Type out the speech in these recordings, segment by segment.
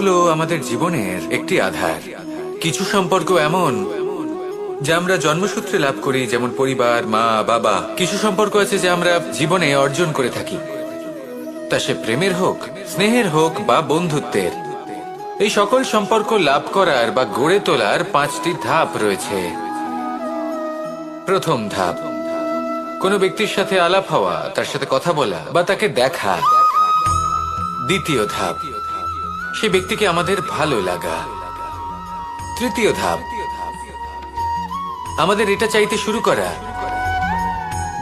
হলো আমাদের জীবনের একটি আধার। কিছু সম্পর্ক এমন যা আমরা জন্মসূত্রে লাভ করি, যেমন পরিবার, মা, বাবা। কিছু সম্পর্ক আছে যা আমরা জীবনে অর্জন করে থাকি, তা সে প্রেমের হোক, স্নেহের হোক বা বন্ধুত্বের। এই সকল সম্পর্ক লাভ করার বা গড়ে তোলার 5টি ধাপ রয়েছে। প্রথম ধাপ, কোনো ব্যক্তির সাথে আলাপ হওয়া, তার সাথে কথা বলা বা তাকে দেখা। দ্বিতীয় ধাপ, সে ব্যক্তিকে আমাদের ভালো লাগা। তৃতীয় ধাপ, আমাদের এটা চাইতে শুরু করা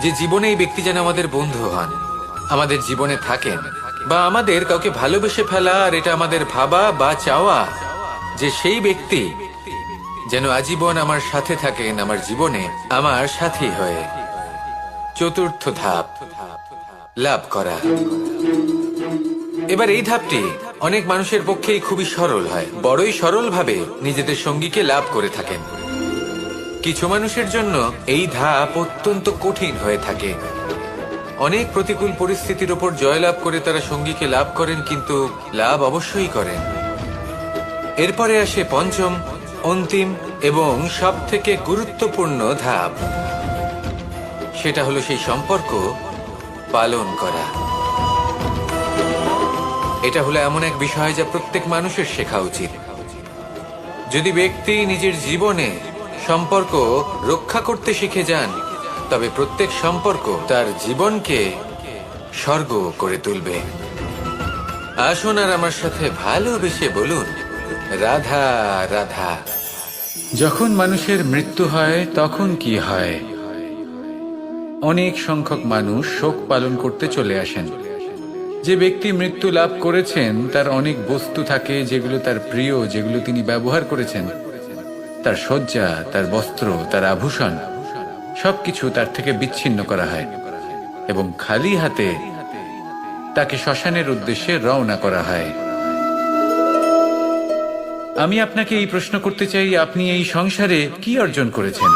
যে জীবনে এই ব্যক্তি যেন আমাদের বন্ধু হন, আমাদের জীবনে থাকেন, বা আমাদের কাউকে ভালোবেসে ফেলা আর এটা আমাদের ভাবা বা চাওয়া যে সেই ব্যক্তি যেন আজীবন আমার সাথে থাকেন, আমার জীবনে আমার সাথী হয়ে। চতুর্থ ধাপ, লাভ করা। এবার এই ধাপটি অনেক মানুষের পক্ষেই খুবই সরল হয়, বড়ই সরলভাবে নিজেদের সঙ্গীকে লাভ করে থাকেন। কিছু মানুষের জন্য এই ধাপ অত্যন্ত কঠিন হয়ে থাকে। অনেক প্রতিকূল পরিস্থিতির উপর জয়লাভ করে তারা সঙ্গীকে লাভ করেন, কিন্তু লাভ অবশ্যই করেন। এরপরে আসে পঞ্চম, অন্তিম এবং সবথেকে গুরুত্বপূর্ণ ধাপ। সেটা হলো সেই সম্পর্ক পালন করা। এটা হলো এমন এক বিষয় যা প্রত্যেক মানুষের শেখা উচিত। যদি ব্যক্তি নিজের জীবনে সম্পর্ক রক্ষা করতে শিখে যান, তবে প্রত্যেক সম্পর্ক তার জীবনকে স্বর্গ করে তুলবে। আসুন আর আমার সাথে ভালোবেসে বলুন, রাধা রাধা। যখন মানুষের মৃত্যু হয় তখন কি হয়? অনেক সংখ্যক মানুষ শোক পালন করতে চলে আসেন। যে ব্যক্তি মৃত্যু লাভ করেছেন তার অনেক বস্তু থাকে যেগুলো তার প্রিয়, যেগুলো তিনি ব্যবহার করেছেন। তার শয্যা, তার বস্ত্র, তার আভূষণ সবকিছু তার থেকে বিচ্ছিন্ন করা হয় এবং খালি হাতে তাকে শ্মশানের উদ্দেশ্যে রওনা করা হয়। আমি আপনাকে এই প্রশ্ন করতে চাই, আপনি এই সংসারে কি অর্জন করেছেন?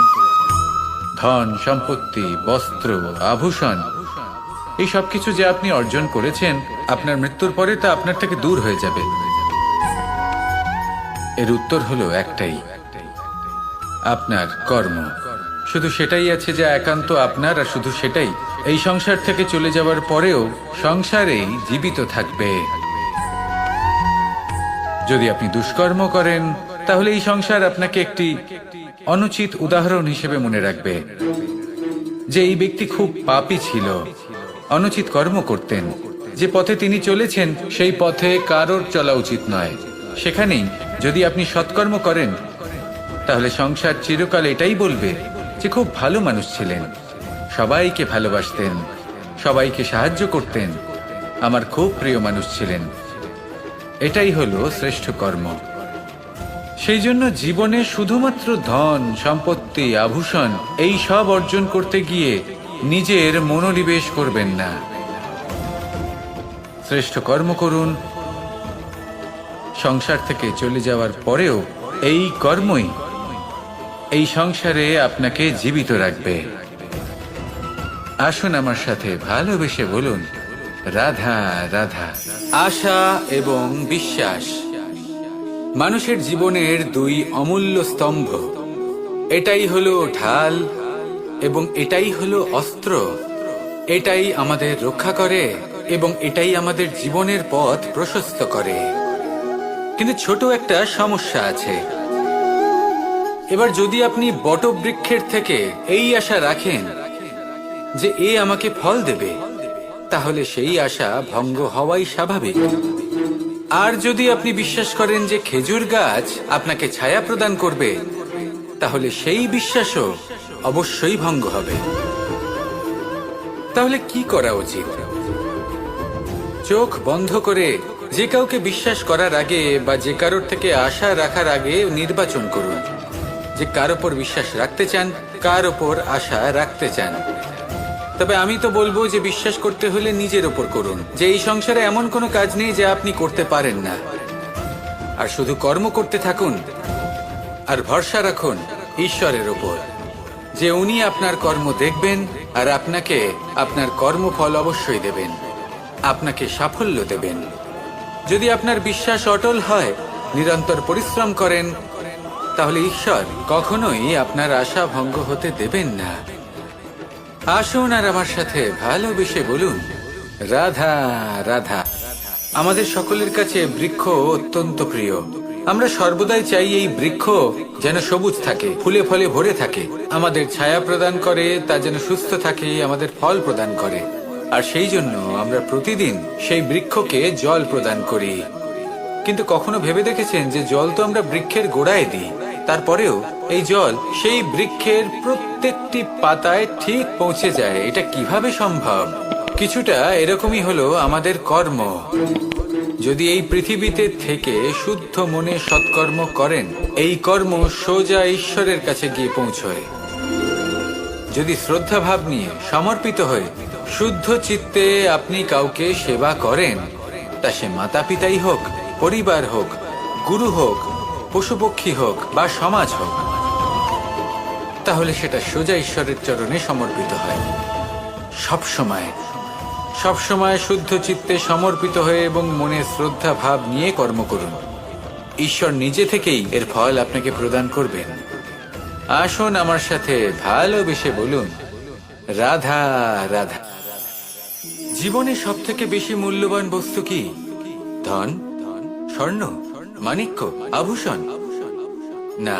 ধন সম্পত্তি, বস্ত্র, আভূষণ, এই সবকিছু যে আপনি অর্জন করেছেন, আপনার মৃত্যুর পরে তা আপনার থেকে দূর হয়ে যাবে। এর উত্তর হলো একটাই, আপনার কর্ম। শুধু সেটাই আছে যা একান্ত আপনার, আর শুধু সেটাই এই সংসার থেকে চলে যাওয়ার পরেও সংসারেই জীবিত থাকবে। যদি আপনি দুষ্কর্ম করেন, তাহলে এই সংসার আপনাকে একটি অনুচিত উদাহরণ হিসেবে মনে রাখবে যে এই ব্যক্তি খুব পাপী ছিল, অনুচিত কর্ম করতেন। যে পথে তিনি চলেছেন সেই পথে কারোর চলা উচিত নয়। সেখানেই যদি আপনি সৎকর্ম করেন, তাহলে সংসার চিরকাল এটাই বলবে যে খুব ভালো মানুষ ছিলেন, সবাইকে ভালোবাসতেন, সবাইকে সাহায্য করতেন, আমার খুব প্রিয় মানুষ ছিলেন। এটাই হলো শ্রেষ্ঠ কর্ম। সেই জন্য জীবনে শুধুমাত্র ধন সম্পত্তি, আভূষণ এই সব অর্জন করতে গিয়ে নিজের মনোনিবেশ করবেন না। শ্রেষ্ঠ কর্ম করুন। সংসার থেকে চলে যাওয়ার পরেও এই কর্মই এই সংসারে আপনাকে জীবিত রাখবে। আসুন আমার সাথে ভালোবেসে বলুন, রাধা রাধা। আশা এবং বিশ্বাস মানুষের জীবনের দুই অমূল্য স্তম্ভ। এটাই হলো ঢাল এবং এটাই হলো অস্ত্র। এটাই আমাদের রক্ষা করে এবং এটাই আমাদের জীবনের পথ প্রশস্ত করে। কিন্তু ছোট একটা সমস্যা আছে। এবার যদি আপনি বটবৃক্ষের থেকে এই আশা রাখেন যে এ আমাকে ফল দেবে, তাহলে সেই আশা ভঙ্গ হওয়াই স্বাভাবিক। আর যদি আপনি বিশ্বাস করেন যে খেজুর গাছ আপনাকে ছায়া প্রদান করবে, তাহলে সেই বিশ্বাসও অবশ্যই ভঙ্গ হবে। তাহলে কি করা উচিত? চোখ বন্ধ করে যে কাউকে বিশ্বাস করার আগে বা যে কারোর থেকে আশা রাখার আগে নির্বাচন করুন যে কার ওপর বিশ্বাস রাখতে চান, কার ওপর আশা রাখতে চান। তবে আমি তো বলবো যে বিশ্বাস করতে হলে নিজের ওপর করুন, যে এই সংসারে এমন কোনো কাজ নেই যা আপনি করতে পারেন না। আর শুধু কর্ম করতে থাকুন আর ভরসা রাখুন ঈশ্বরের ওপর, যে উনি আপনার কর্ম দেখবেন আর আপনাকে আপনার কর্মফল অবশ্যই দেবেন, আপনাকে সাফল্য দেবেন। যদি আপনার বিশ্বাস অটল হয়, নিরন্তর পরিশ্রম করেন, তাহলে ঈশ্বর কখনোই আপনার আশা ভঙ্গ হতে দেবেন না। আসুন আর আমার সাথে ভালোবেসে বলুন, রাধা রাধা। আমাদের সকলের কাছে বৃক্ষ অত্যন্ত প্রিয়। আমরা সর্বদাই চাই এই বৃক্ষ যেন সবুজ থাকে, ফুলে ফলে ভরে থাকে, আমাদের ছায়া প্রদান করে, তা যেন সুস্থ থাকে, আমাদের ফল প্রদান করে। আর সেই জন্য আমরা প্রতিদিন সেই বৃক্ষকে জল প্রদান করি। কিন্তু কখনো ভেবে দেখেছেন যে জল তো আমরা বৃক্ষের গোড়ায় দিই, তারপরেও এই জল সেই বৃক্ষের প্রত্যেকটি পাতায় ঠিক পৌঁছে যায়? এটা কিভাবে সম্ভব? কিছুটা এরকমই হলো আমাদের কর্ম। যদি এই পৃথিবীতে থেকে শুদ্ধ মনে সৎকর্ম করেন, এই কর্ম সোজা ঈশ্বরের কাছে গিয়ে পৌঁছয়। যদি শ্রদ্ধা ভাব নিয়ে সমর্পিত হয়ে শুদ্ধ চিত্তে আপনি কাউকে সেবা করেন, তা সে মাতা পিতাই হোক, পরিবার হোক, গুরু হোক, পশুপক্ষী হোক বা সমাজ হোক, তাহলে সেটা সোজা ঈশ্বরের চরণে সমর্পিত হয়। সবসময় শুদ্ধ চিত্তে সমর্পিত হয়ে এবং মনে শ্রদ্ধা ভাব নিয়ে কর্ম করুন। ঈশ্বর নিজে থেকেই এর ফল আপনাকে প্রদান করবেন। আসুন আমার সাথে ভালোবেসে বলুন, রাধা রাধা। জীবনে সব থেকে বেশি মূল্যবান বস্তু কি? ধন, স্বর্ণ, মাণিক্য, আভূষণ? না,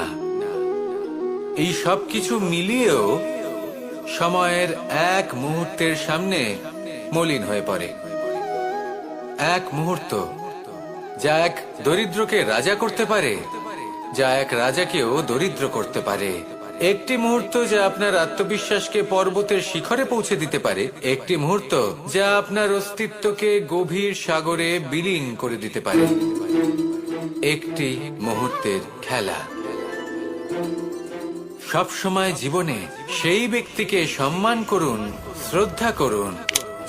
এই সব কিছু মিলিয়েও সময়ের এক মুহূর্তের সামনে মলিন হয়ে পড়ে। এক মুহূর্ত যা এক দরিদ্রকে রাজা করতে পারে, যা এক রাজাকেও দরিদ্র করতে পারে। একটি মুহূর্ত যা আপনার আত্মবিশ্বাসকে পর্বতের শিখরে পৌঁছে দিতে পারে। একটি মুহূর্ত যা আপনার অস্তিত্বকে গভীর সাগরে বিলীন করে দিতে পারে। একটি মুহূর্তের খেলা। সবসময় জীবনে সেই ব্যক্তিকে সম্মান করুন, শ্রদ্ধা করুন,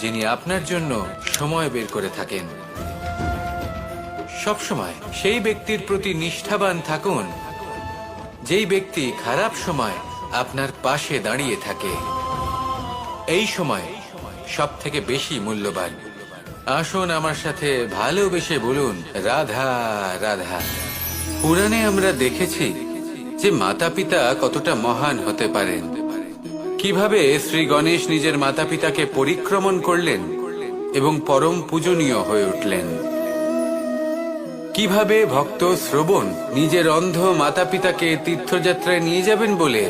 যিনি আপনার জন্য সময় বের করে থাকেন। সবসময় সেই ব্যক্তির প্রতি নিষ্ঠাবান থাকুন, যেই ব্যক্তি খারাপ সময় আপনার পাশে দাঁড়িয়ে থাকে। এই সময় সব থেকে বেশি মূল্যবান। আসুন আমার সাথে ভালোবেসে বলুন, রাধা রাধা। পুরাণে আমরা দেখেছি যে মাতা পিতা কতটা মহান হতে পারেন। কিভাবে শ্রী গণেশ নিজের মাতা পিতাকে পরিক্রমণ করলেন এবং পরম পূজনীয় হয়ে উঠলেন। কিভাবে ভক্ত শ্রবণ নিজের অন্ধ মাতা পিতাকে তীর্থযাত্রায় নিয়ে যাবেন বলে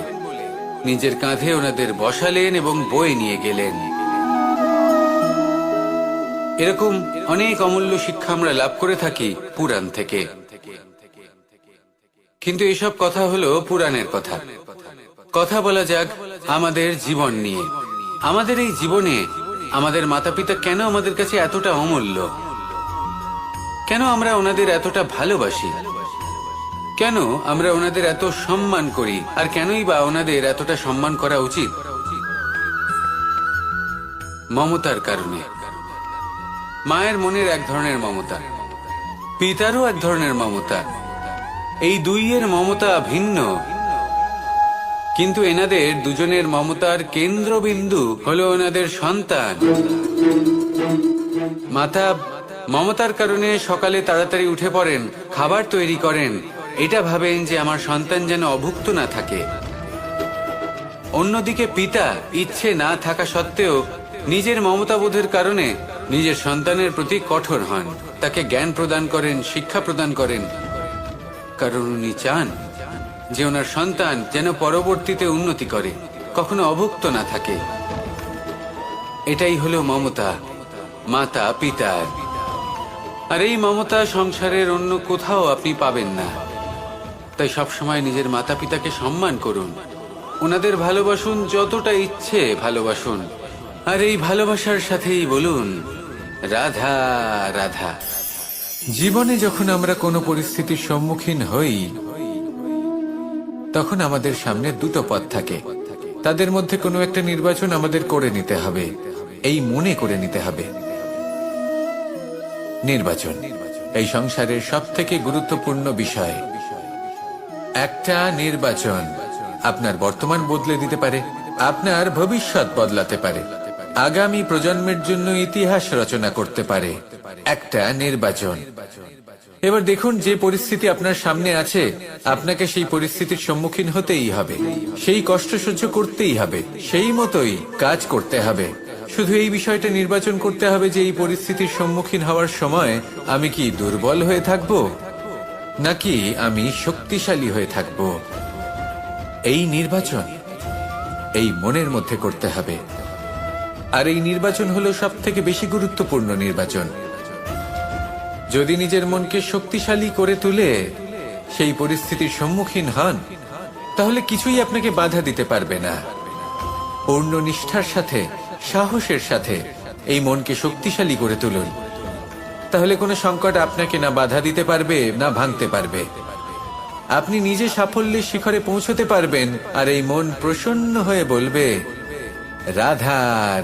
নিজের কাঁধে ওনাদের বসালেন এবং বয়ে নিয়ে গেলেন। এরকম অনেক অমূল্য শিক্ষা আমরা লাভ করে থাকি পুরাণ থেকে। কিন্তু এসব কথা হলো পুরাণের কথা। কথা বলা যাক আমাদের জীবন নিয়ে। আমাদের এই জীবনে আমাদের মাতা পিতা কেন আমাদের কাছে এতটা অমূল্য? কেন আমরা ওনাদের এতটা ভালোবাসি? কেন আমরা ওনাদের এত সম্মান করি? আর কেনই বা ওনাদের এতটা সম্মান করা উচিত? মমতার কারণে। মায়ের মনের এক ধরনের মমতা, পিতারও এক ধরনের মমতা। এই দুইয়ের মমতা ভিন্ন, কিন্তু এনাদের দুজনের মমতার কেন্দ্রবিন্দু হলো ওনাদের সন্তান। মাতা মমতার কারণে সকালে তাড়াতাড়ি উঠে পড়েন, খাবার তৈরি করেন, এটা ভাবেন যে আমার সন্তান যেন অভুক্ত না থাকে। অন্যদিকে পিতা ইচ্ছে না থাকা সত্ত্বেও নিজের মমতাবোধের কারণে নিজের সন্তানের প্রতি কঠোর হন, তাকে জ্ঞান প্রদান করেন, শিক্ষা প্রদান করেন, কারণ উনি চান যে ওনার সন্তান যেন পরবর্তীতে উন্নতি করে, কখনো অভুক্ত না থাকে। এটাই হলো মমতা মাতা পিতার। আর এই মমতা সংসারের অন্য কোথাও আপনি পাবেন না। তাই সবসময় নিজের মাতা পিতাকে সম্মান করুন, ওনাদের ভালোবাসুন, যতটা ইচ্ছে ভালোবাসুন। আর এই ভালোবাসার সাথেই বলুন, রাধা রাধা। জীবনে যখন আমরা কোনো পরিস্থিতির সম্মুখীন হই, তখন আমাদের সামনে দুটো পথ থাকে। তাদের মধ্যে কোনো একটা নির্বাচন আমাদের করে নিতে হবে, এই মনে করে নিতে হবে। নির্বাচন এই সংসারের সব থেকে গুরুত্বপূর্ণ বিষয়। একটা নির্বাচন আপনার বর্তমান বদলে দিতে পারে, আপনার ভবিষ্যৎ বদলাতে পারে। আগামী প্রজন্মের জন্য ইতিহাস রচনা করতে পারে একটা নির্বাচন। এবার দেখুন, যে পরিস্থিতি আপনার সামনে আছে, আপনাকে সেই পরিস্থিতির সম্মুখীন হতেই হবে, সেই কষ্ট সহ্য করতেই হবে, সেই মতোই কাজ করতে হবে। শুধু এই বিষয়টা নির্বাচন করতে হবে যে এই পরিস্থিতির সম্মুখীন হওয়ার সময় আমি কি দুর্বল হয়ে থাকব নাকি আমি শক্তিশালী হয়ে থাকব। এই নির্বাচন এই মনের মধ্যে করতে হবে। আর এই নির্বাচন হলো সবথেকে বেশি গুরুত্বপূর্ণ নির্বাচন। যদি নিজের মনকে শক্তিশালী করে তুলে সেই পরিস্থিতির সম্মুখীন হন, তাহলে কিছুই আপনাকে বাধা দিতে পারবে না। পূর্ণ নিষ্ঠার সাথে, সাহসের সাথে এই মনকে শক্তিশালী করে তুলুন, তাহলে কোনো সংকট আপনাকে না বাধা দিতে পারবে না ভাঙতে পারবে। আপনি নিজে সাফল্যের শিখরে পৌঁছতে পারবেন, আর এই মন প্রসন্ন হয়ে বলবে, রাধা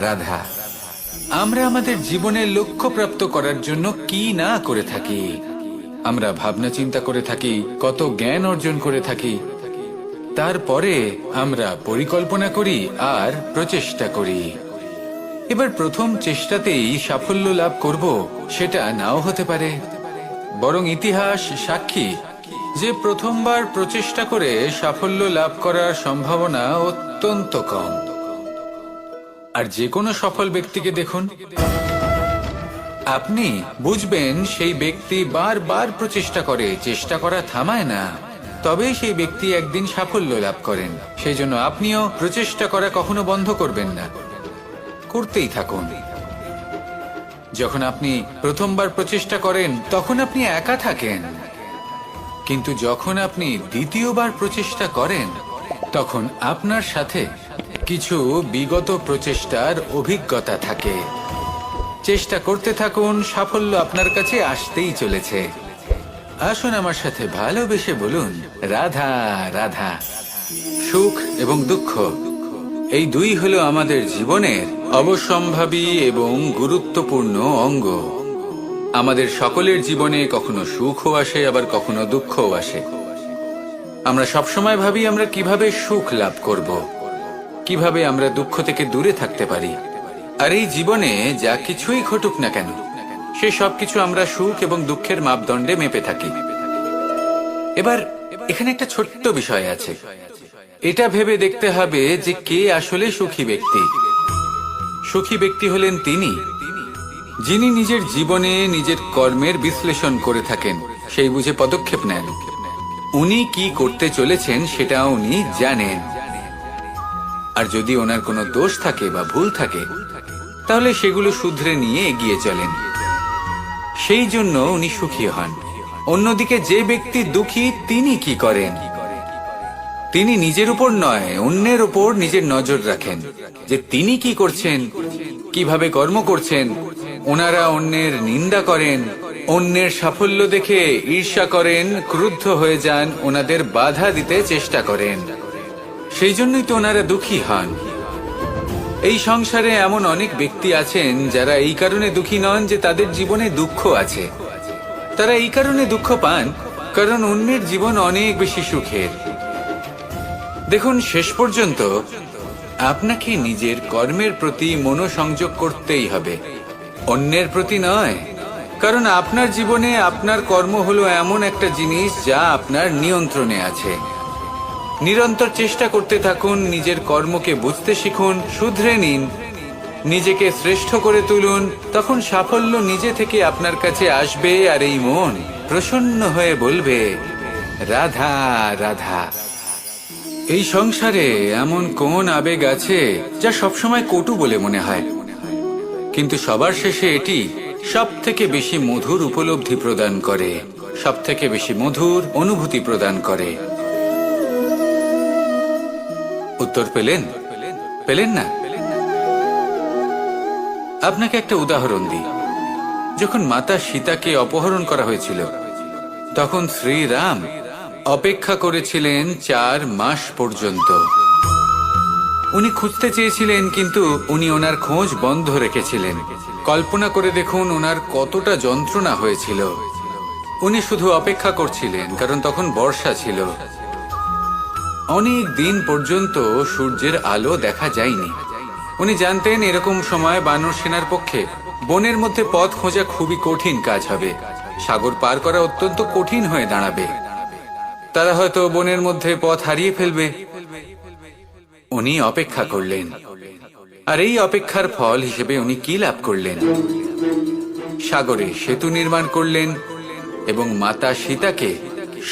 রাধা। আমরা আমাদের জীবনের লক্ষ্য প্রাপ্ত করার জন্য কি না করে থাকি। আমরা ভাবনা চিন্তা করে থাকি, কত জ্ঞান অর্জন করে থাকি, তারপরে আমরা পরিকল্পনা করি আর প্রচেষ্টা করি। এবার প্রথম চেষ্টাতেই সাফল্য লাভ করব সেটা নাও হতে পারে, বরং ইতিহাস সাক্ষী যে প্রথমবার প্রচেষ্টা করে সাফল্য লাভ করার সম্ভাবনা অত্যন্ত কম। আর যে কোনো সফল ব্যক্তিকে দেখুন, আপনি বুঝবেন সেই ব্যক্তি বারবার প্রচেষ্টা করে, চেষ্টা করা থামায় না, তবেই সেই ব্যক্তি একদিন সাফল্য লাভ করেন। সেই জন্য আপনিও প্রচেষ্টা করা কখনো বন্ধ করবেন না, করতেই থাকুন। যখন আপনি প্রথমবার প্রচেষ্টা করেন তখন আপনি একা থাকেন, কিন্তু যখন আপনি দ্বিতীয়বার প্রচেষ্টা করেন তখন আপনার সাথে কিছু বিগত প্রচেষ্টার অভিজ্ঞতা থাকে। চেষ্টা করতে থাকুন, সাফল্য আপনার কাছে আসতেই চলেছে। আসুন আমার সাথে ভালোবেসে বলুন, রাধা রাধা। সুখ এবং দুঃখ এই দুই হলো আমাদের জীবনের অবশ্যম্ভাবী এবং গুরুত্বপূর্ণ অঙ্গ। আমাদের সকলের জীবনে কখনো সুখও আসে, আবার কখনো দুঃখও আসে। আমরা সবসময় ভাবি আমরা কিভাবে সুখ লাভ করব, কিভাবে আমরা দুঃখ থেকে দূরে থাকতে পারি। আর এই জীবনে যা কিছুই ঘটুক না কেন, সে সবকিছু আমরা সুখ এবং দুঃখের মাপদণ্ডে মেপে থাকি। এবার এখানে একটা ছোট্ট বিষয় আছে, এটা ভেবে দেখতে হবে যে কে আসলে সুখী ব্যক্তি। সুখী ব্যক্তি হলেন তিনি যিনি নিজের জীবনে নিজের কর্মের বিশ্লেষণ করে থাকেন, সেই বুঝে পদক্ষেপ নেন। উনি কি করতে চলেছেন সেটা উনি জানেন, আর যদি ওনার কোনো দোষ থাকে বা ভুল থাকে তাহলে সেগুলো শুধরে নিয়ে এগিয়ে চলেন। সেই জন্য উনি সুখী হন। অন্যদিকে যে ব্যক্তি দুঃখী, তিনি কি করেন? তিনি নিজের উপর নয়, অন্যের উপর নিজের নজর রাখেন যে তিনি কি করছেন, কিভাবে কর্ম করছেন। ওনারা অন্যের নিন্দা করেন, অন্যের সাফল্য দেখে ঈর্ষা করেন, ক্রুদ্ধ হয়ে যান, ওনাদের বাধা দিতে চেষ্টা করেন। সেই জন্যই তো ওনারা দুঃখী হন। এই সংসারে এমন অনেক ব্যক্তি আছেন যারা এই কারণে দুঃখী নন যে তাদের জীবনে দুঃখ আছে। তারা এই কারণে দুঃখ পান কারণ অন্যের জীবন অনেক বেশি সুখের। দেখুন, শেষ পর্যন্ত আপনাকে নিজের কর্মের প্রতি মনোসংযোগ করতেই হবে, অন্যের প্রতি নয়। কারণ আপনার জীবনে আপনার কর্ম হলো এমন একটা জিনিস যা আপনার নিয়ন্ত্রণে আছে। নিরন্তর চেষ্টা করতে থাকুন, নিজের কর্মকে বুঝতে শিখুন, শুধরে নিন, নিজেকে শ্রেষ্ঠ করে তুলুন। তখন সাফল্য নিজে থেকে আপনার কাছে আসবে, আর এই মন প্রসন্ন হয়ে বলবে, রাধা রাধা। এই সংসারে এমন কোন আবেগ আছে যা সবসময় কটু বলে মনে হয়, কিন্তু সবার শেষে এটি সব থেকে বেশি মধুর উপলব্ধি প্রদান করে, সব থেকে বেশি মধুর অনুভূতি প্রদান করে। উত্তর পেলেন? পেলেন না? আপনাকে একটা উদাহরণ দিই। যখন মাতা সীতাকে অপহরণ করা হয়েছিল তখন শ্রীরাম অপেক্ষা করেছিলেন 4 মাস পর্যন্ত। উনি খুঁজতে চেয়েছিলেন, কিন্তু উনি ওনার খোঁজ বন্ধ রেখেছিলেন। কল্পনা করে দেখুন ওনার কতটা যন্ত্রণা হয়েছিল। উনি শুধু অপেক্ষা করছিলেন, কারণ তখন বর্ষা ছিল। অনেক দিন পর্যন্ত সূর্যের আলো দেখা যায়নি। উনি জানতেন এরকম সময় বানর সেনার পক্ষে বনের মধ্যে পথ খোঁজা খুবই কঠিন কাজ হবে। সাগর পার করা অত্যন্ত কঠিন হয়ে দাঁড়াবে। তারা হয়তো বনের মধ্যে পথ হারিয়ে ফেলবে। উনি অপেক্ষা করলেন, আর এই অপেক্ষার ফল হিসেবে উনি কি লাভ করলেন? সাগরে সেতু নির্মাণ করলেন এবং মাতা সীতাকে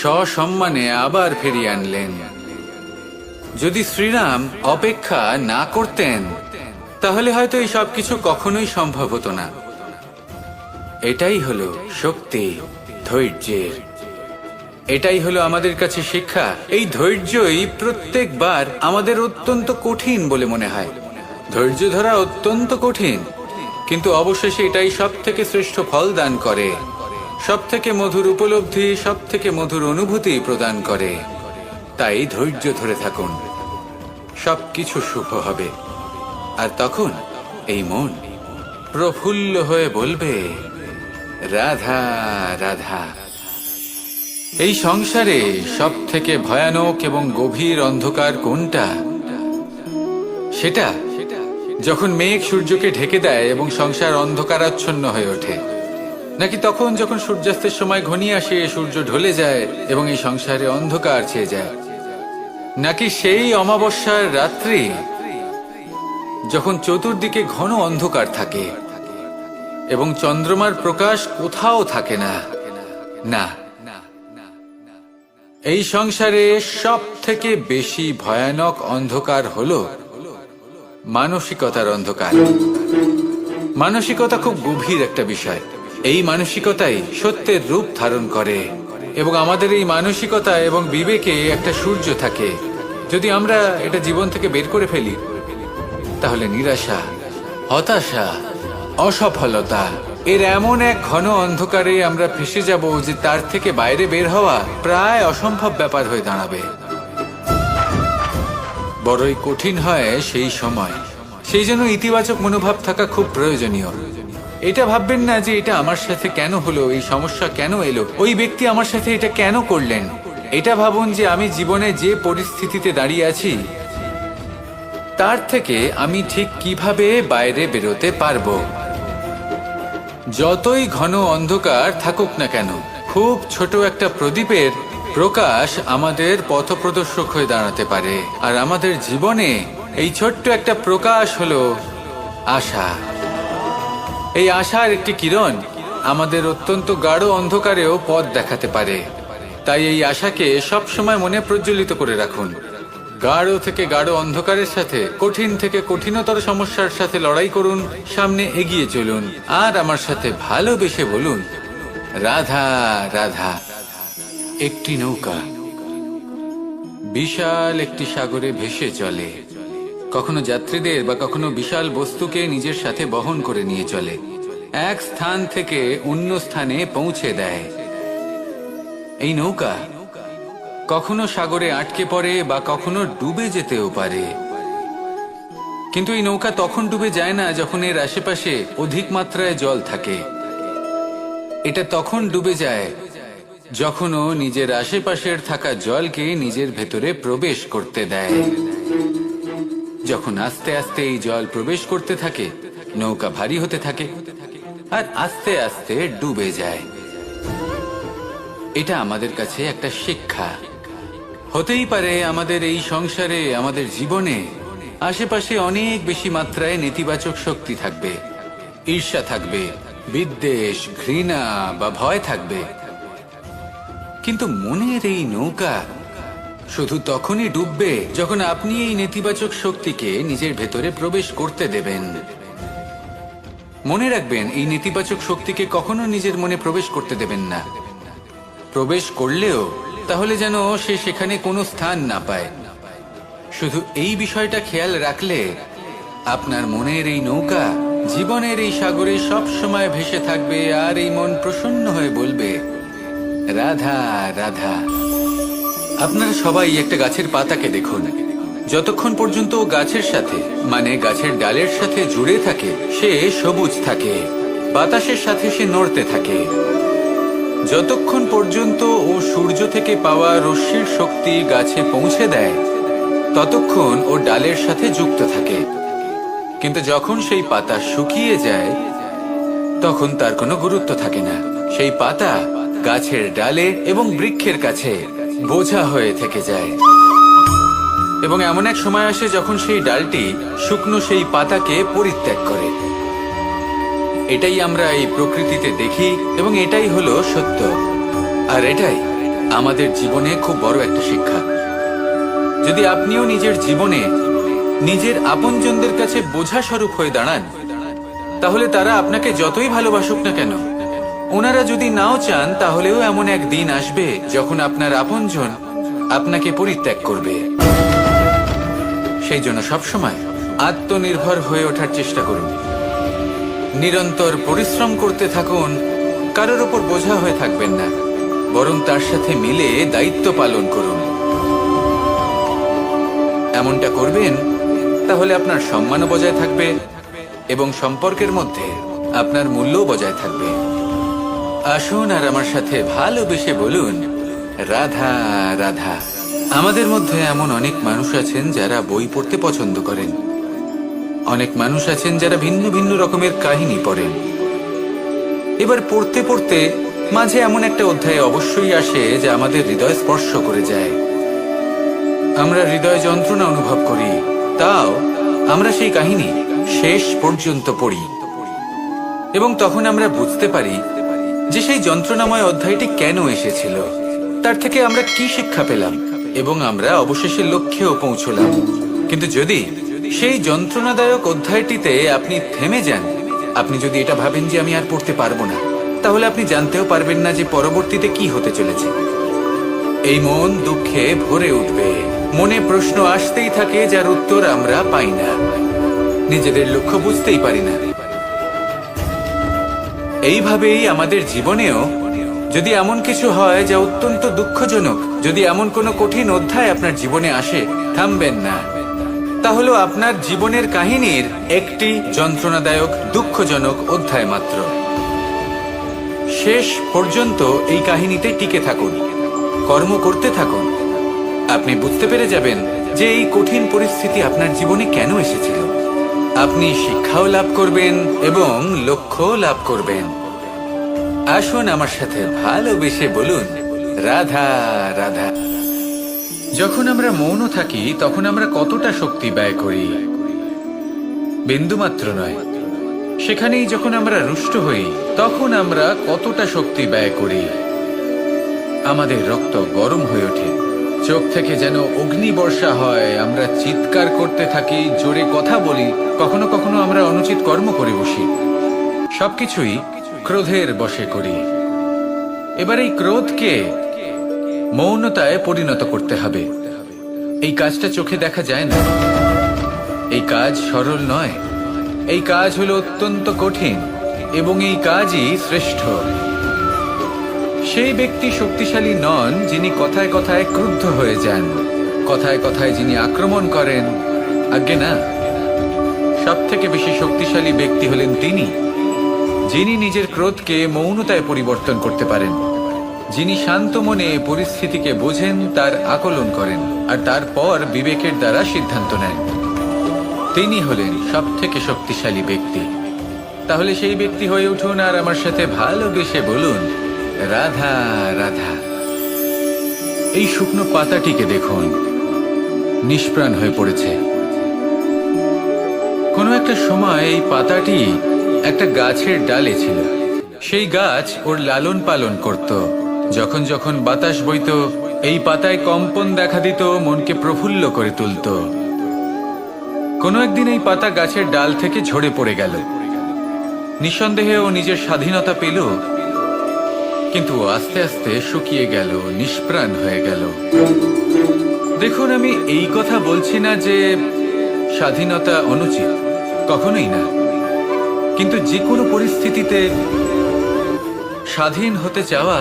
সসম্মানে আবার ফিরিয়ে আনলেন। যদি শ্রীরাম অপেক্ষা না করতেন তাহলে হয়তো এই সবকিছু কখনোই সম্ভব হতো না। এটাই হলো শক্তি ধৈর্যের। এটাই হলো আমাদের কাছে শিক্ষা। এই ধৈর্যই প্রত্যেকবার আমাদের অত্যন্ত কঠিন বলে মনে হয়। ধৈর্য ধরা অত্যন্ত কঠিন, কিন্তু অবশেষে এটাই সব থেকে শ্রেষ্ঠ ফল দান করে, সব থেকে মধুর উপলব্ধি, সব থেকে মধুর অনুভূতি প্রদান করে। তাই ধৈর্য ধরে থাকুন, সবকিছু শুভ হবে। আর তখন এই মন প্রফুল্ল হয়ে বলবে, রাধা রাধা। এই সংসারে সব থেকে ভয়ানক এবং গভীর অন্ধকার কোনটা? সেটা যখন মেঘ সূর্যকে ঢেকে দেয় এবং সংসার অন্ধকারাচ্ছন্ন হয়ে ওঠে, নাকি তখন যখন সূর্যাস্তের সময় ঘনিয়ে আসে, সূর্য ঢলে যায় এবং এই সংসারে অন্ধকার ছেয়ে যায়, নাকি সেই অমাবস্যার রাত্রি যখন চতুর্দিকে ঘন অন্ধকার থাকে এবং চন্দ্রমার প্রকাশ কোথাও থাকে না? না, এই সংসারে সব থেকে বেশি ভয়ানক অন্ধকার হলো মানসিকতার অন্ধকার। মানসিকতা খুব গভীর একটা বিষয়। এই মানসিকতাই সত্যের রূপ ধারণ করে এবং আমাদের এই মানসিকতা এবং বিবেকে একটা সূর্য থাকে। যদি আমরা এটা জীবন থেকে বের করে ফেলি তাহলে নিরাশা, হতাশা, অসফলতা এর এমন এক ঘন অন্ধকারে আমরা ফেসে যাব যে তার থেকে বাইরে বের হওয়া প্রায় অসম্ভব ব্যাপার হয়ে দাঁড়াবে। বড়ই কঠিন হয় সেই সময়। সেই জন্য ইতিবাচক মনোভাব থাকা খুব প্রয়োজনীয়। এটা ভাববেন না যে এটা আমার সাথে কেন হলো, এই সমস্যা কেন এলো, ওই ব্যক্তি আমার সাথে এটা কেন করলেন। এটা ভাবুন যে আমি জীবনে যে পরিস্থিতিতে দাঁড়িয়ে আছি তার থেকে আমি ঠিক কিভাবে বাইরে বেরোতে পারবো। যতই ঘন অন্ধকার থাকুক না কেন, খুব ছোট একটা প্রদীপের প্রকাশ আমাদের পথপ্রদর্শক হয়ে দাঁড়াতে পারে। আর আমাদের জীবনে এই ছোট্ট একটা প্রকাশ হলো আশা। এই আশার একটি কিরণ আমাদের অত্যন্ত গাঢ় অন্ধকারেও পথ দেখাতে পারে। তাই এই আশাকে সবসময় মনে প্রজ্বলিত করে রাখুন। গাঢ় থেকে গাঢ় অন্ধকারের সাথে, কঠিন থেকে কঠিনতর সমস্যার সাথে লড়াই করুন, সামনে এগিয়ে চলুন, আর আমার সাথে ভালোবেসে বলুন, রাধা রাধা। একটি নৌকা বিশাল একটি সাগরে ভেসে চলে। কখনো যাত্রীদের বা কখনো বিশাল বস্তুকে নিজের সাথে বহন করে নিয়ে চলে, এক স্থান থেকে অন্য স্থানে পৌঁছে দেয়। এই নৌকা কখনো সাগরে আটকে পড়ে বা কখনো ডুবে যেতেও পারে, কিন্তু এই নৌকা তখন ডুবে যায় না যখন এর আশেপাশে অধিক মাত্রায় জল থাকে। এটা তখন ডুবে যায় যখন ও নিজের আশেপাশের থাকা জলকে নিজের ভেতরে প্রবেশ করতে দেয়। যখন আস্তে আস্তে এই জল প্রবেশ করতে থাকে, নৌকা ভারী হতে থাকে আর আস্তে আস্তে ডুবে যায়। এটা আমাদের কাছে একটা শিক্ষা। হতেই পারে আমাদের এই সংসারে, আমাদের জীবনে আশেপাশে অনেক বেশি মাত্রায় নেতিবাচক শক্তি থাকবে, ঈর্ষা থাকবে, বিদ্বেষ, ঘৃণা বা ভয় থাকবে, কিন্তু মনের এই নৌকা শুধু তখনই ডুববে যখন আপনি এই নেতিবাচক শক্তিকে নিজের ভেতরে প্রবেশ করতে দেবেন। মনে রাখবেন, এই নেতিবাচক শক্তিকে কখনো নিজের মনে প্রবেশ করতে দেবেন না। প্রবেশ করলেও তাহলে যেন সে সেখানে কোনো স্থান না পায়। শুধু এই বিষয়টা খেয়াল রাখলে আপনার মনের এই নৌকা জীবনের এই সাগরে সব সময় ভেসে থাকবে, আর এই মন প্রসন্ন হয়ে বলবে, রাধা রাধা। আপনারা সবাই একটা গাছের পাতাকে দেখুন, যতক্ষণ পর্যন্ত গাছের সাথে, মানে গাছের ডালের সাথে জুড়ে থাকে, সে সবুজ থাকে, বাতাসের সাথে সে নড়তে থাকে। যতক্ষণ পর্যন্ত ও সূর্য থেকে পাওয়া রশ্মির শক্তি গাছে পৌঁছে দেয়, ততক্ষণ ও ডালের সাথে যুক্ত থাকে। কিন্তু যখন সেই পাতা শুকিয়ে যায় তখন তার কোনো গুরুত্ব থাকে না। সেই পাতা গাছের ডালে এবং বৃক্ষের কাছে বোঝা হয়ে থেকে যায়। এবং এমন এক সময় আসে যখন সেই ডালটি শুকনো সেই পাতাকে পরিত্যাগ করে। এটাই আমরা এই প্রকৃতিতে দেখি এবং এটাই হলো সত্য। আর এটাই আমাদের জীবনে খুব বড় একটা শিক্ষা। যদি আপনিও নিজের জীবনে নিজের আপনজনদের কাছে বোঝা স্বরূপ হয়ে দাঁড়ান, তাহলে তারা আপনাকে যতই ভালোবাসুক না কেন, ওনারা যদি নাও চান, তাহলেও এমন এক দিন আসবে যখন আপনার আপনজন আপনাকে পরিত্যাগ করবে। সেই জন্য সবসময় আত্মনির্ভর হয়ে ওঠার চেষ্টা করুন। নিরন্তর পরিশ্রম করতে থাকুন, কারোর ওপর বোঝা হয়ে থাকবেন না, বরং তার সাথে মিলে দায়িত্ব পালন করুন। এমনটা করবেন তাহলে আপনার সম্মানও বজায় থাকবে এবং সম্পর্কের মধ্যে আপনার মূল্যও বজায় থাকবে। আসুন আর আমার সাথে ভালোবেসে বলুন, রাধা রাধা। আমাদের মধ্যে এমন অনেক মানুষ আছেন যারা বই পড়তে পছন্দ করেন। অনেক মানুষ আছেন যারা ভিন্ন ভিন্ন রকমের কাহিনী পড়েন। এবার পড়তে পড়তে মাঝে এমন একটা অধ্যায় অবশ্যই আসে যা আমাদের হৃদয় স্পর্শ করে যায়। আমরা হৃদয় যন্ত্রণা অনুভব করি, তাও আমরা সেই কাহিনী শেষ পর্যন্ত পড়ি এবং তখন আমরা বুঝতে পারি যে সেই যন্ত্রণাময় অধ্যায়টি কেন এসেছিল, তার থেকে আমরা কি শিক্ষা পেলাম এবং আমরা অবশেষে লক্ষ্যেও পৌঁছলাম। কিন্তু যদি সেই যন্ত্রণাদায়ক অধ্যায়টিতে আপনি থেমে যান, আপনি যদি এটা ভাবেন যে আমি আর পড়তে পারবো না, তাহলে আপনি জানতেও পারবেন না যে পরবর্তীতে কি হতে চলেছে। এই মন দুঃখে ভরে উঠবে, মনে প্রশ্ন আসতেই থাকে যার উত্তর আমরা পাই না, নিজেদের লক্ষ্য বুঝতেই পারি না। এইভাবেই আমাদের জীবনেও যদি এমন কিছু হয় যা অত্যন্ত দুঃখজনক, যদি এমন কোনো কঠিন অধ্যায় আপনার জীবনে আসে, থামবেন না। তাহলে আপনার জীবনের কাহিনীর একটি যন্ত্রণাদায়ক দুঃখজনক অধ্যায় মাত্র। শেষ পর্যন্ত এই কাহিনীতে টিকে থাকুন, কর্ম করতে থাকুন। আপনি বুঝতে পেরে যাবেন যে এই কঠিন পরিস্থিতি আপনার জীবনে কেন এসেছিল। আপনি শিক্ষাও লাভ করবেন এবং লক্ষ্য লাভ করবেন। আসুন আমার সাথে ভালোবেসে বলুন, রাধা রাধা। যখন আমরা মৌন থাকি তখন আমরা কতটা শক্তি ব্যয় করি, বিন্দুমাত্র নয়। সেখানেই যখন আমরা রুষ্ট হই তখন আমরা কতটা শক্তি ব্যয় করি। আমাদের রক্ত গরম হয়ে ওঠে, চোখ থেকে যেন অগ্নিবর্ষা হয়, আমরা চিৎকার করতে থাকি, জোরে কথা বলি, কখনো কখনো আমরা অনুচিত কর্ম করে বসি। সবকিছুই ক্রোধের বশে করি। এবার এই ক্রোধকে মৌনতায় পরিণত করতে হবে। এই কাজটা চোখে দেখা যায় না, এই কাজ সরল নয়, এই কাজ হলো অত্যন্ত কঠিন এবং এই কাজই শ্রেষ্ঠ। সেই ব্যক্তি শক্তিশালী নন যিনি কথায় কথায় ক্রুদ্ধ হয়ে যান, কথায় কথায় যিনি আক্রমণ করেন। আজ্ঞে না, সব থেকে বেশি শক্তিশালী ব্যক্তি হলেন তিনি যিনি নিজের ক্রোধকে মৌনতায় পরিবর্তন করতে পারেন, যিনি শান্ত মনে পরিস্থিতিকে বোঝেন, তার আকলন করেন আর তারপর বিবেকের দ্বারা সিদ্ধান্ত নেন। তিনি হলেন সব থেকে শক্তিশালী ব্যক্তি। তাহলে সেই ব্যক্তি হয়ে উঠুন আর আমার সাথে ভালোবেসে বলুন, রাধা রাধা। এই শুকনো পাতাটিকে দেখুন, নিষ্প্রাণ হয়ে পড়েছে। কোনো একটা সময় এই পাতাটি একটা গাছের ডালে ছিল। সেই গাছ ওর লালন পালন করত। যখন যখন বাতাস বইত, এই পাতায় কম্পন দেখা দিত, মনকে প্রফুল্ল করে তুলত। কোনো একদিন এই পাতা গাছের ডাল থেকে ঝরে পড়ে গেল। নিঃসন্দেহে ও নিজের স্বাধীনতা পেল, কিন্তু আস্তে আস্তে শুকিয়ে গেল, নিষ্প্রাণ হয়ে গেল। দেখুন, আমি এই কথা বলছি না যে স্বাধীনতা অনুচিত, কখনোই না। কিন্তু যে কোনো পরিস্থিতিতে স্বাধীন হতে চাওয়া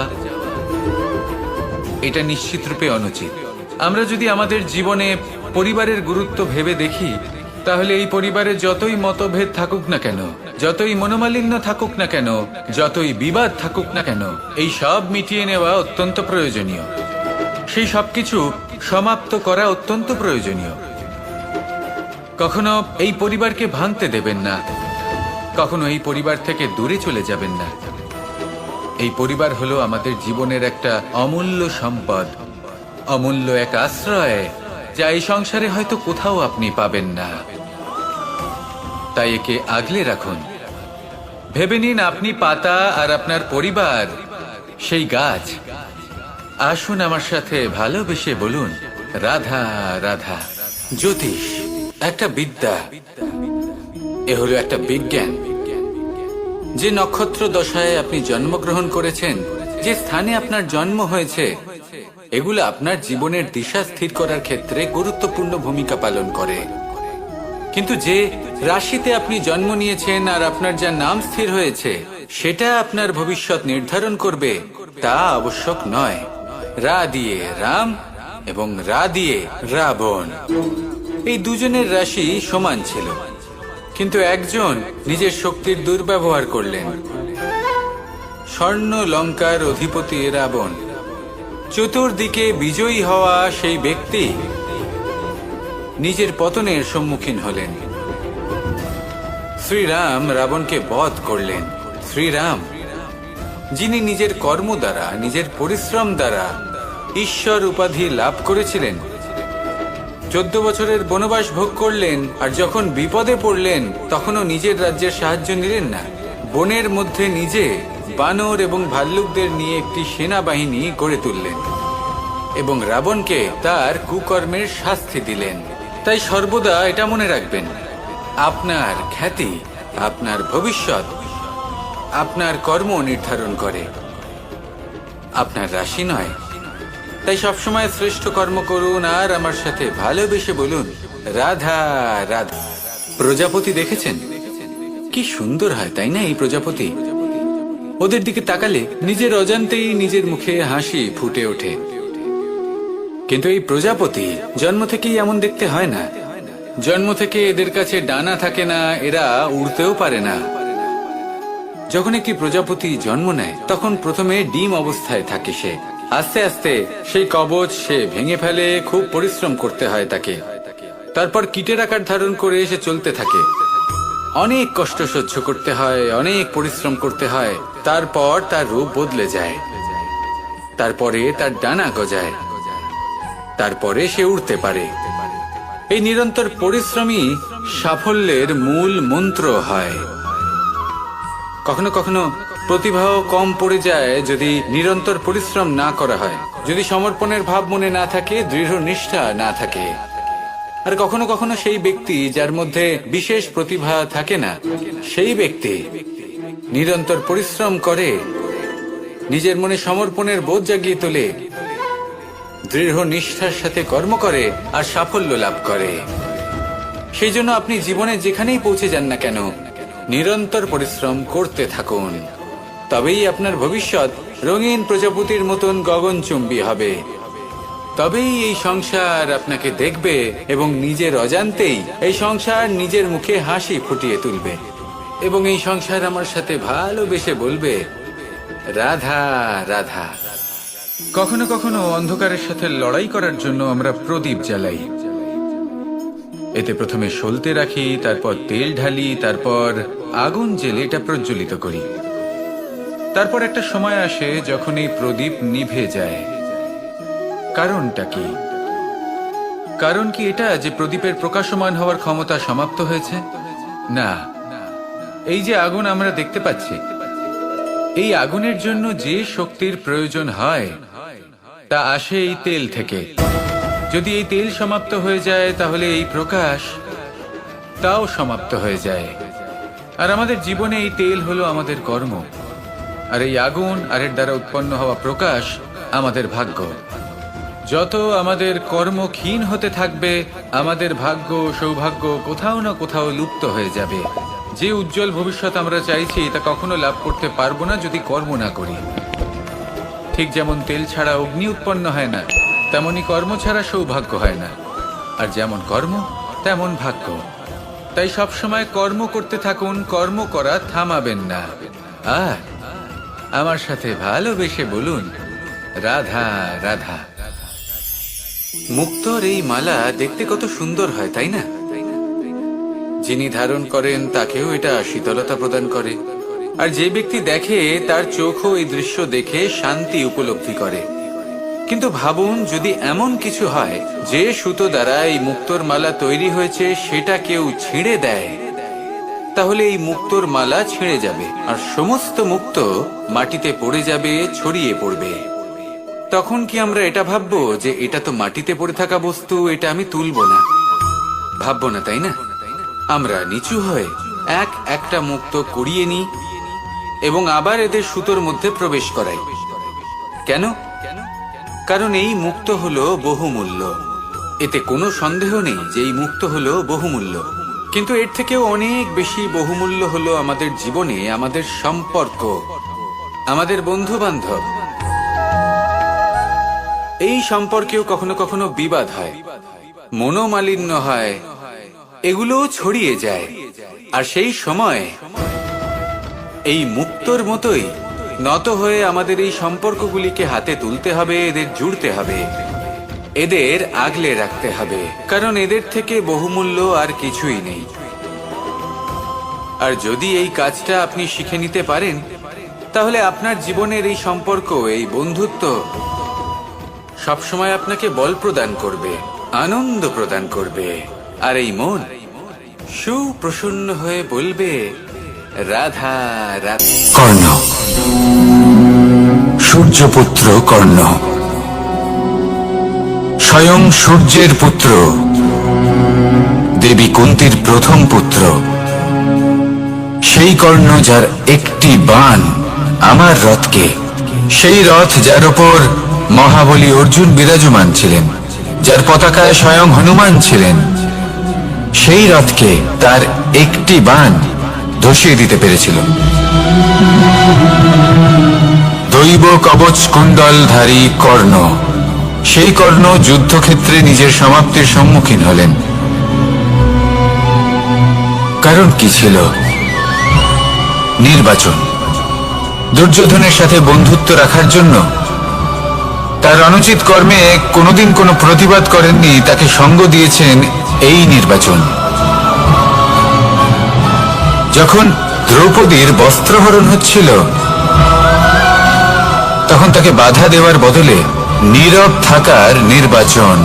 এটা নিশ্চিতরূপে অনুচিত। আমরা যদি আমাদের জীবনে পরিবারের গুরুত্ব ভেবে দেখি, তাহলে এই পরিবারে যতই মতভেদ থাকুক না কেন, যতই মনোমালিন্য থাকুক না কেন, যতই বিবাদ থাকুক না কেন, এই সব মিটিয়ে নেওয়া অত্যন্ত প্রয়োজনীয়। সেই সবকিছু সমাপ্ত করা অত্যন্ত প্রয়োজনীয়। কখনো এই পরিবারকে ভাঙতে দেবেন না, কখনো এই পরিবার থেকে দূরে চলে যাবেন না। এই পরিবার হলো আমাদের জীবনের একটা অমূল্য সম্পদ, অমূল্য এক আশ্রয়, যা এই সংসারে হয়তো কোথাও আপনি পাবেন না। তাই একে আগলে রাখুন। ভেবে নিন আপনি পাতা আর আপনার পরিবার সেই গাছ। আসুন আমার সাথে ভালোবেসে বলুন, রাধা রাধা। জ্যোতিষ একটা বিদ্যা, এ হলো একটা বিজ্ঞান। যে নক্ষত্র দশায় আপনি জন্মগ্রহণ করেছেন, যে স্থানে আপনার জন্ম হয়েছে, এগুলো আপনার জীবনের দিশা স্থির করার ক্ষেত্রে গুরুত্বপূর্ণ ভূমিকা পালন করে। কিন্তু যে রাশিতে আপনি জন্ম নিয়েছেন আর আপনার যা নাম স্থির হয়েছে, সেটা আপনার ভবিষ্যৎ নির্ধারণ করবে তা আবশ্যক নয়। রা দিয়ে রাম এবং রা দিয়ে রাবণ, এই দুজনের রাশি সমান ছিল, কিন্তু একজন নিজের শক্তির দুর্ব্যবহার করলেন। স্বর্ণ লঙ্কার অধিপতি রাবণ, চতুর্দিকে বিজয়ী হওয়া সেই ব্যক্তি নিজের পতনের সম্মুখীন হলেন। শ্রীরাম রাবণকে বধ করলেন। শ্রীরাম, যিনি নিজের কর্ম দ্বারা, নিজের পরিশ্রম দ্বারা ঈশ্বর উপাধি লাভ করেছিলেন, 14 বছরের বনবাস ভোগ করলেন, আর যখন বিপদে পড়লেন তখনও নিজের রাজ্যের সাহায্য নিলেন না। বনের মধ্যে নিজে বানর এবং ভাল্লুকদের নিয়ে একটি সেনাবাহিনী গড়ে তুললেন এবং রাবণকে তার কুকর্মের শাস্তি দিলেন। তাই সর্বদা এটা মনে রাখবেন, আপনার খ্যাতি, আপনার ভবিষ্যৎ আপনার কর্ম নির্ধারণ করে, আপনার রাশি নয়। তাই সবসময় শ্রেষ্ঠ কর্ম করুন আর আমার সাথে ভালোবেসে বলুন, রাধা রাধা। প্রজাপতি দেখেছেন কি সুন্দর হয়, তাই না? এই প্রজাপতি, ওদের দিকে তাকালে নিজের অজান্তেই নিজের মুখে হাসি ফুটে ওঠে। কিন্তু এই প্রজাপতি জন্ম থেকেই এমন দেখতে হয় না। জন্ম থেকে এদের কাছে ডানা থাকে না, এরা উড়তেও পারে না। যখন একটি প্রজাপতি জন্ম নেয় তখন প্রথমে ডিম অবস্থায় থাকে সে। আস্তে আস্তে সেই কবচ সে ভেঙে ফেলে, খুব পরিশ্রম করতে হয় তাকে। তারপর কীটের আকার ধারণ করে সে চলতে থাকে, অনেক কষ্ট সহ্য করতে হয়, অনেক পরিশ্রম করতে হয়। তারপর তার রূপ বদলে যায়, তারপরে তার ডানা গজায়, তারপরে সে উড়তে পারে। এই নিরন্তর পরিশ্রমই সাফল্যের মূল মন্ত্র হয়। কখনো কখনো প্রতিভাও কম পড়ে যায় যদি নিরন্তর পরিশ্রম না করা হয়, যদি সমর্পণের ভাব মনে না থাকে, দৃঢ় নিষ্ঠা না থাকে। আর কখনো কখনো সেই ব্যক্তি যার মধ্যে বিশেষ প্রতিভা থাকে না, সেই ব্যক্তি নিরন্তর পরিশ্রম করে, নিজের মনে সমর্পণের বোধ জাগিয়ে তোলে, দৃঢ় নিষ্ঠার সাথে কর্ম করে আর সাফল্য লাভ করে। সেই জন্য আপনি জীবনে যেখানেই পৌঁছে যান না কেন, নিরন্তর পরিশ্রম করতে থাকুন। তবেই আপনার ভবিষ্যৎ রঙিন প্রজাপতির মতন গগনচুম্বী হবে। তবেই এই সংসার আপনাকে দেখবে এবং নিজের অজান্তেই এই সংসার নিজের মুখে হাসি ফুটিয়ে তুলবে এবং এই সংসার আমার সাথে ভালোবেসে বলবে, রাধা রাধা। কখনো কখনো অন্ধকারের সাথে লড়াই করার জন্য আমরা প্রদীপ জ্বালাই। এতে প্রথমে সলতে রাখি, তারপর তেল ঢালি, তারপর আগুন জেলে এটা প্রজ্বলিত করি। তারপর একটা সময় আসে যখন এই প্রদীপ নিভে যায়। কারণটা কি? কারণ কি এটা যে প্রদীপের প্রকাশমান হওয়ার ক্ষমতা সমাপ্ত হয়েছে? না, এই যে আগুন আমরা দেখতে পাচ্ছি, এই আগুনের জন্য যে শক্তির প্রয়োজন হয় তা আসে এই তেল থেকে। যদি এই তেল সমাপ্ত হয়ে যায় তাহলে এই প্রকাশ তাও সমাপ্ত হয়ে যায়। আর আমাদের জীবনে এই তেল হলো আমাদের কর্ম, আর এই আগুন আর এর দ্বারা উৎপন্ন হওয়া প্রকাশ আমাদের ভাগ্য। যত আমাদের কর্ম ক্ষীণ হতে থাকবে, আমাদের ভাগ্য সৌভাগ্য কোথাও না কোথাও লুপ্ত হয়ে যাবে। যে উজ্জ্বল ভবিষ্যৎ আমরা চাইছি তা কখনো লাভ করতে পারবো না যদি কর্ম না করি। ঠিক যেমন তেল ছাড়া অগ্নি উৎপন্ন হয় না, তেমনি কর্ম ছাড়া সৌভাগ্য হয় না। আর যেমন কর্ম তেমন ভাগ্য। তাই সবসময় কর্ম করতে থাকুন, কর্ম করা থামাবেন না। আর আমার সাথে ভালোবেসে বলুন, রাধা রাধা। মুক্তোর এই মালা দেখতে কত সুন্দর হয়, তাই না? যিনি ধারণ করেন তাকেও এটা শীতলতা প্রদান করে। আর যে ব্যক্তি দেখে তার চোখও এই দৃশ্য দেখে শান্তি উপলব্ধি করে। কিন্তু ভাবুন, যদি এমন কিছু হয় যে সুতো দ্বারা এই মুক্তোর মালা তৈরি হয়েছে সেটা কেউ ছিঁড়ে দেয়, তাহলে এই মুক্তোর মালা ছিঁড়ে যাবে আর সমস্ত মুক্ত মাটিতে পড়ে যাবে, ছড়িয়ে পড়বে। তখন কি আমরা এটা ভাববো যে এটা তো মাটিতে পড়ে থাকা বস্তু, এটা আমি তুলবো না? ভাববো না, তাই না? আমরা নিচু হয়ে একটা মুক্তো কুড়িয়ে নিই এবং আবার এদের সুতোর মধ্যে প্রবেশ করাই। কেন? কারণ এই মুক্ত হলো বহুমূল্য। এতে কোনো সন্দেহ নেই যে এই মুক্ত হলো বহুমূল্য। কিন্তু এর থেকেও অনেক বেশি বহুমূল্য হলো আমাদের জীবনে আমাদের সম্পর্ক, আমাদের বন্ধু বান্ধব। এই সম্পর্কেও কখনো কখনো বিবাদ হয়, মনোমালিন্য হয়, এগুলোও ছড়িয়ে যায়। আর সেই সময় এই মুক্তোর মতোই নত হয়ে আমাদের এই সম্পর্কগুলিকে হাতে তুলতে হবে, এদের জুড়তে হবে, এদের আগলে রাখতে হবে, কারণ এদের থেকে বহুমূল্য আর কিছুই নেই। আর যদি এই কাজটা আপনি শিখে নিতে পারেন, তাহলে আপনার জীবনের এই সম্পর্ক, এই বন্ধুত্ব সবসময় আপনাকে বল প্রদান করবে, আনন্দ প্রদান করবে। আর এই মন সুপ্রসন্ন হয়ে বলবে, রাধা রাধা। কর্ণ, সূর্যপুত্র কর্ণ, স্বয়ং সূর্যের পুত্র, দেবী কুন্তীর প্রথম পুত্র। সেই কর্ণ যার একটি বাণ আমার রথকে, সেই রথ যার উপর মহাবলী অর্জুন বিরাজমান ছিলেন, যার পতাকায় স্বয়ং হনুমান ছিলেন, সেই রথকে তার একটি বাণ ধসিয়ে দিতে পেরেছিল। দৈব কবচ কুণ্ডলধারী কর্ণ, সেই কর্ণ যুদ্ধক্ষেত্রে নিজের সমাপ্তির সম্মুখীন হলেন। কারণ কি ছিল? নির্বাচন। দুর্যোধনের সাথে বন্ধুত্ব রাখার জন্য তার অনুচিত কর্মে কোনোদিন কোনো প্রতিবাদ করেননি, তাকে সঙ্গ দিয়েছেন এই নির্বাচন। যখন দ্রৌপদীর বস্ত্রহরণ হচ্ছিল, তখন তাকে বাধা দেওয়ার বদলে নীরব থাকার নির্বাচন,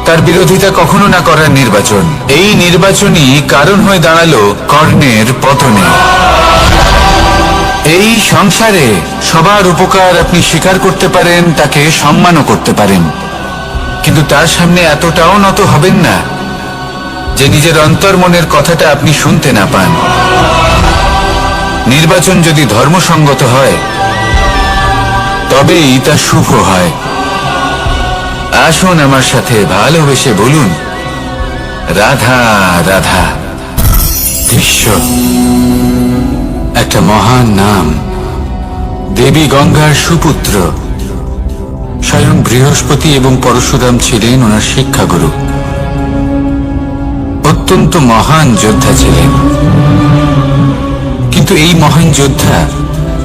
তার বিরোধিতা কখনো না করার নির্বাচন। এই নির্বাচনই কারণ হয়ে দাঁড়ালো কর্ণের পতনে। এই সংসারে সবার উপকার আপনি স্বীকার করতে পারেন, তাকে সম্মানও করতে পারেন, কিন্তু তার সামনে এতটাও নত হবেন না যে নিজের অন্তর্মনের কথাটা আপনি শুনতে না পান। নির্বাচন যদি ধর্মসঙ্গত হয়, তবেই তা শুভ হয়। আসুন আমার সাথে ভালোবেসে বলুন, রাধা রাধা। দৃশ্য একটা মহান নাম, দেবী গঙ্গার সুপুত্র। স্বয়ং বৃহস্পতি এবং পরশুরাম ছিলেন ওনার শিক্ষাগুরু। অত্যন্ত মহান যোদ্ধা ছিলেন, কিন্তু এই মহান যোদ্ধা,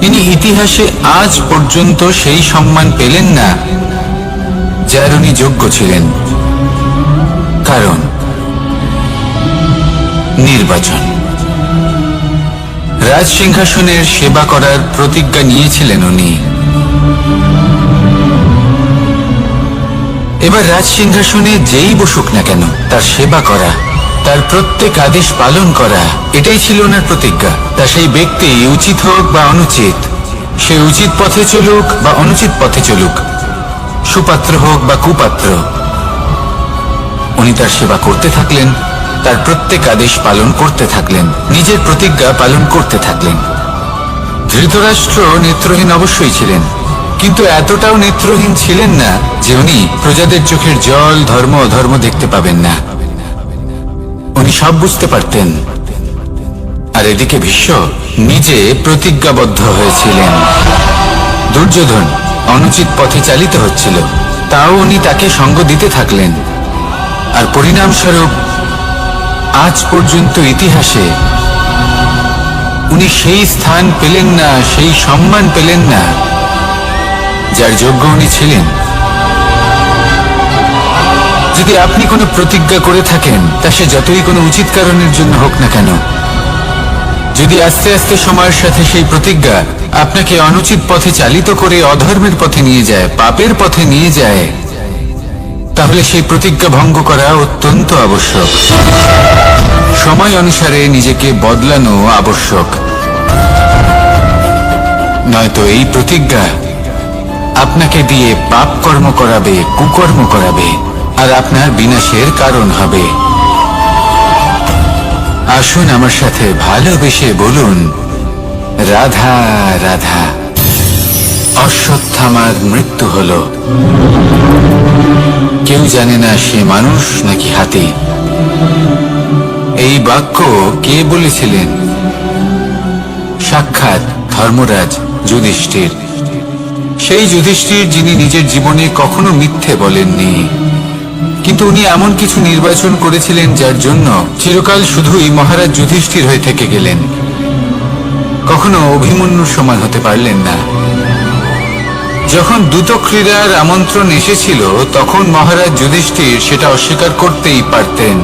ইনি ইতিহাসে আজ পর্যন্ত সেই সম্মান পেলেন না যার উনি যোগ্য ছিলেন। কারণ নির্বাচন। রাজ সিংহাসনের সেবা করার প্রতিজ্ঞা নিয়েছিলেন উনি। এবার রাজ সিংহাসনে যেই বসুক না কেন, তার সেবা করা, তার প্রত্যেক আদেশ পালন করা, এটাই ছিল ওনার প্রতিজ্ঞা। তা সেই ব্যক্তি উচিত হোক বা অনুচিত, সে উচিত পথে চলুক বা অনুচিত পথে চলুক, সুপাত্র হোক বা কুপাত্র, উনি তার সেবা করতে থাকলেন, তার প্রত্যেক আদেশ পালন করতে থাকলেন, নিজের প্রতিজ্ঞা পালন করতে থাকলেন। ধৃতরাষ্ট্র নেত্রহীন অবশ্যই ছিলেন, কিন্তু এতটাও নেত্রহীন ছিলেন না যে উনি প্রজাদের চোখের জল, ধর্ম অধর্ম দেখতে পাবেন না। উনি সব বুঝতে পারতেন। আর এদিকে ভীষ্ম নিজে প্রতিজ্ঞাবদ্ধ হয়েছিলেন। দুর্যোধন অনুচিত পথে চালিত হচ্ছিল, তাও উনি তাকে সঙ্গ দিতে থাকলেন। আর পরিণামস্বরূপ আজ পর্যন্ত ইতিহাসে উনি সেই স্থান পেলেন না, সেই সম্মান পেলেন না যার যোগ্য উনি ছিলেন। যদি আপনি কোনো প্রতিজ্ঞা করে থাকেন, তা সে যতই কোনো উচিত কারণের জন্য হোক না কেন, যদি আস্তে আস্তে সময়ের সাথে সেই প্রতিজ্ঞা আপনাকে অনুচিত পথে চালিত করে অধর্মের পথে নিয়ে যায়, পাপের পথে নিয়ে যায়, তাহলে সেই প্রতিজ্ঞা ভঙ্গ করা অত্যন্ত আবশ্যক। সময় অনুসারে নিজেকে বদলানো আবশ্যক, নয়তো এই প্রতিজ্ঞা আপনাকে দিয়ে পাপ কর্ম করাবে, কুকর্ম করাবে, আর আপনার বিনাশের কারণ হবে। আসুন আমার সাথে ভালোবেসে বলুন, রাধা রাধা। অশ্বত্থামার মৃত্যু হলো। কেউ জানে না সে মানুষ নাকি হাতি। এই বাক্য কে বলেছিলেন? সাক্ষাৎ ধর্মরাজ যুধিষ্ঠির। সেই যুধিষ্ঠির যিনি নিজের জীবনে কখনো মিথ্যে বলেননি, কিন্তু উনি এমন কিছু নির্বাচন করেছিলেন যার জন্য চিরকাল শুধুই মহারাজ যুধিষ্ঠির হয়ে থেকে গেলেন। কখনো অভিমন্যুর সমান হতে পারলেন না। যখন দ্রুত ক্রীড়ার আমন্ত্রণ এসেছিল, তখন মহারাজ যুধিষ্ঠির সেটা অস্বীকার করতেই পারতেন,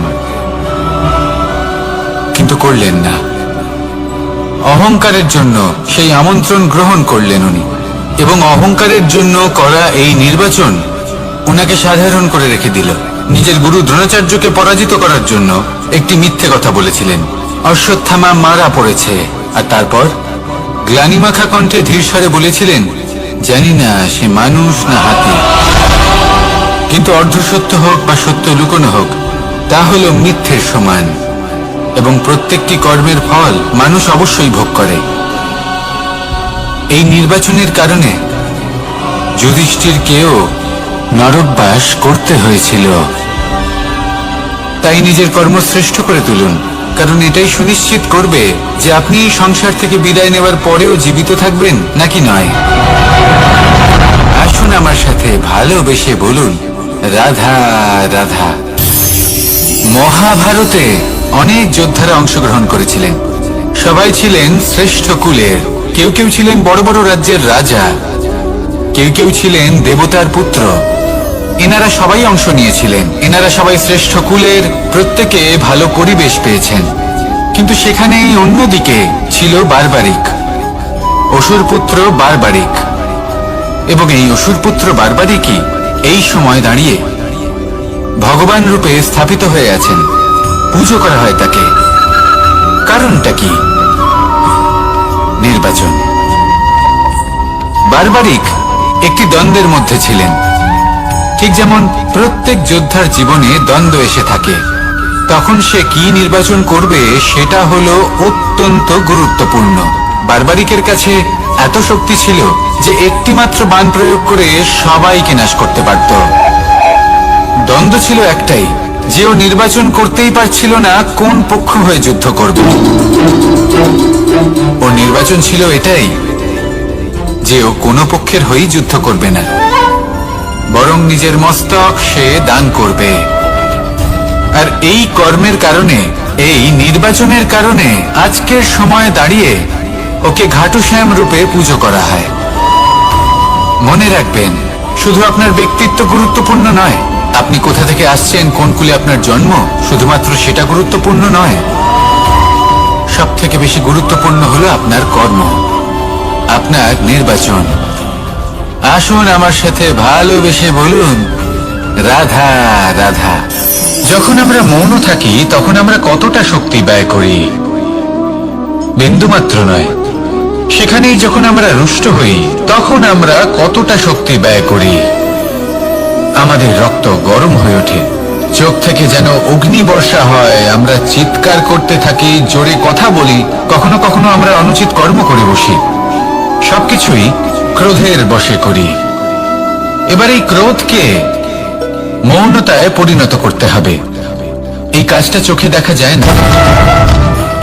কিন্তু করলেন না। অহংকারের জন্য সেই আমন্ত্রণ গ্রহণ করলেন উনি, এবং অহংকারের জন্য করা এই নির্বাচন ওনাকে সাধারণ করে রেখে দিল। নিজের গুরু দ্রোণাচার্যকে পরাজিত করার জন্য একটি মিথ্যে কথা বলেছিলেন। অশ্বত্থামা মারা পড়েছে, আর তারপর গ্লানিমাখা কণ্ঠে ধীরস্বরে বলেছিলেন, জানি না সে মানুষ না হাতি। কিন্তু অর্ধসত্য হোক বা সত্য লুকোনো হোক, তা হলো মিথ্যের সমান, এবং প্রত্যেকটি কর্মের ফল মানুষ অবশ্যই ভোগ করে। এই নির্বাচনের কারণে যুধিষ্ঠিরকেও নরকবাস করতে হয়েছিল। তাই নিজের কর্ম শ্রেষ্ঠ করে তুলুন, কারণ এটাই সুনিশ্চিত করবে যে আপনি এই সংসার থেকে বিদায় নেওয়ার পরেও জীবিত থাকবেন নাকি নয়। আসুন আমার সাথে ভালোবেসে বলুন, রাধা রাধা। মহাভারতে অনেক যোদ্ধারা অংশগ্রহণ করেছিলেন। সবাই ছিলেন শ্রেষ্ঠ কুলের। কেউ কেউ ছিলেন বড় বড় রাজ্যের রাজা, কেউ কেউ ছিলেন দেবতার পুত্র। এনারা সবাই অংশ নিয়েছিলেন। এনারা সবাই শ্রেষ্ঠ কুলের, প্রত্যেকে ভালো পরিবেশ পেয়েছেন। কিন্তু সেখানেই অন্যদিকে ছিল বারবারিক, অসুরপুত্র বারবারিক। এবং এই অসুরপুত্র বারবারিকই এই সময় দাঁড়িয়ে ভগবান রূপে স্থাপিত হয়ে আছেন। পুজো করা হয় তাকে। কারণটা কি? নির্বাচন। বারবারিক একটি দ্বন্দ্বের মধ্যে ছিলেন। ঠিক যেমন প্রত্যেক যোদ্ধার জীবনে দ্বন্দ্ব এসে থাকে, তখন সে কি নির্বাচন করবে সেটা হলো অত্যন্ত গুরুত্বপূর্ণ। বারবারিকের কাছে এত শক্তি ছিল যে একটি মাত্র বাণ প্রয়োগ করে সবাইকে নাশ করতে পারত। দ্বন্দ্ব ছিল একটাই, যে ও নির্বাচন করতেই পারছিল না কোন পক্ষ হয়ে যুদ্ধ করবে। ওর নির্বাচন ছিল এটাই যে ও কোনো পক্ষের হয়েই যুদ্ধ করবে না, বরং নিজের মস্তক সে দান করবে। আর এই কর্মের কারণে, এই নির্বাচনের কারণে আজকের সময়ে দাঁড়িয়ে ওকে ঘাটুশ্যাম রূপে পুজো করা হয়। মনে রাখবেন, শুধু আপনার ব্যক্তিত্ব গুরুত্বপূর্ণ নয়, আপনি কোথা থেকে আসছেন, কোন কুলে আপনার জন্ম, শুধুমাত্র সেটা গুরুত্বপূর্ণ নয়। সব থেকে বেশি গুরুত্বপূর্ণ হলো আপনার কর্ম, আপনার নির্বাচন। আসুন আমার সাথে ভালোবেসে বলুন, রাধা রাধা। যখন আমরা মৌন থাকি তখন আমরা কতটা শক্তি ব্যয় করি, বিন্দুমাত্র নয়। সেখানেই যখন আমরা রুষ্ট হই তখন আমরা কতটা শক্তি ব্যয় করি। আমাদের রক্ত গরম হয়ে ওঠে, চোখ থেকে যেন অগ্নি বর্ষা হয়। আমরা চিৎকার করতে থাকি, জোরে কথা বলি, কখনো কখনো আমরা অনুচিত কর্ম করে বসি। সবকিছুই ক্রোধের বশে করি। এবার এই ক্রোধকে মৌনতায় পরিণত করতে হবে। এই কাজটা চোখে দেখা যায় না,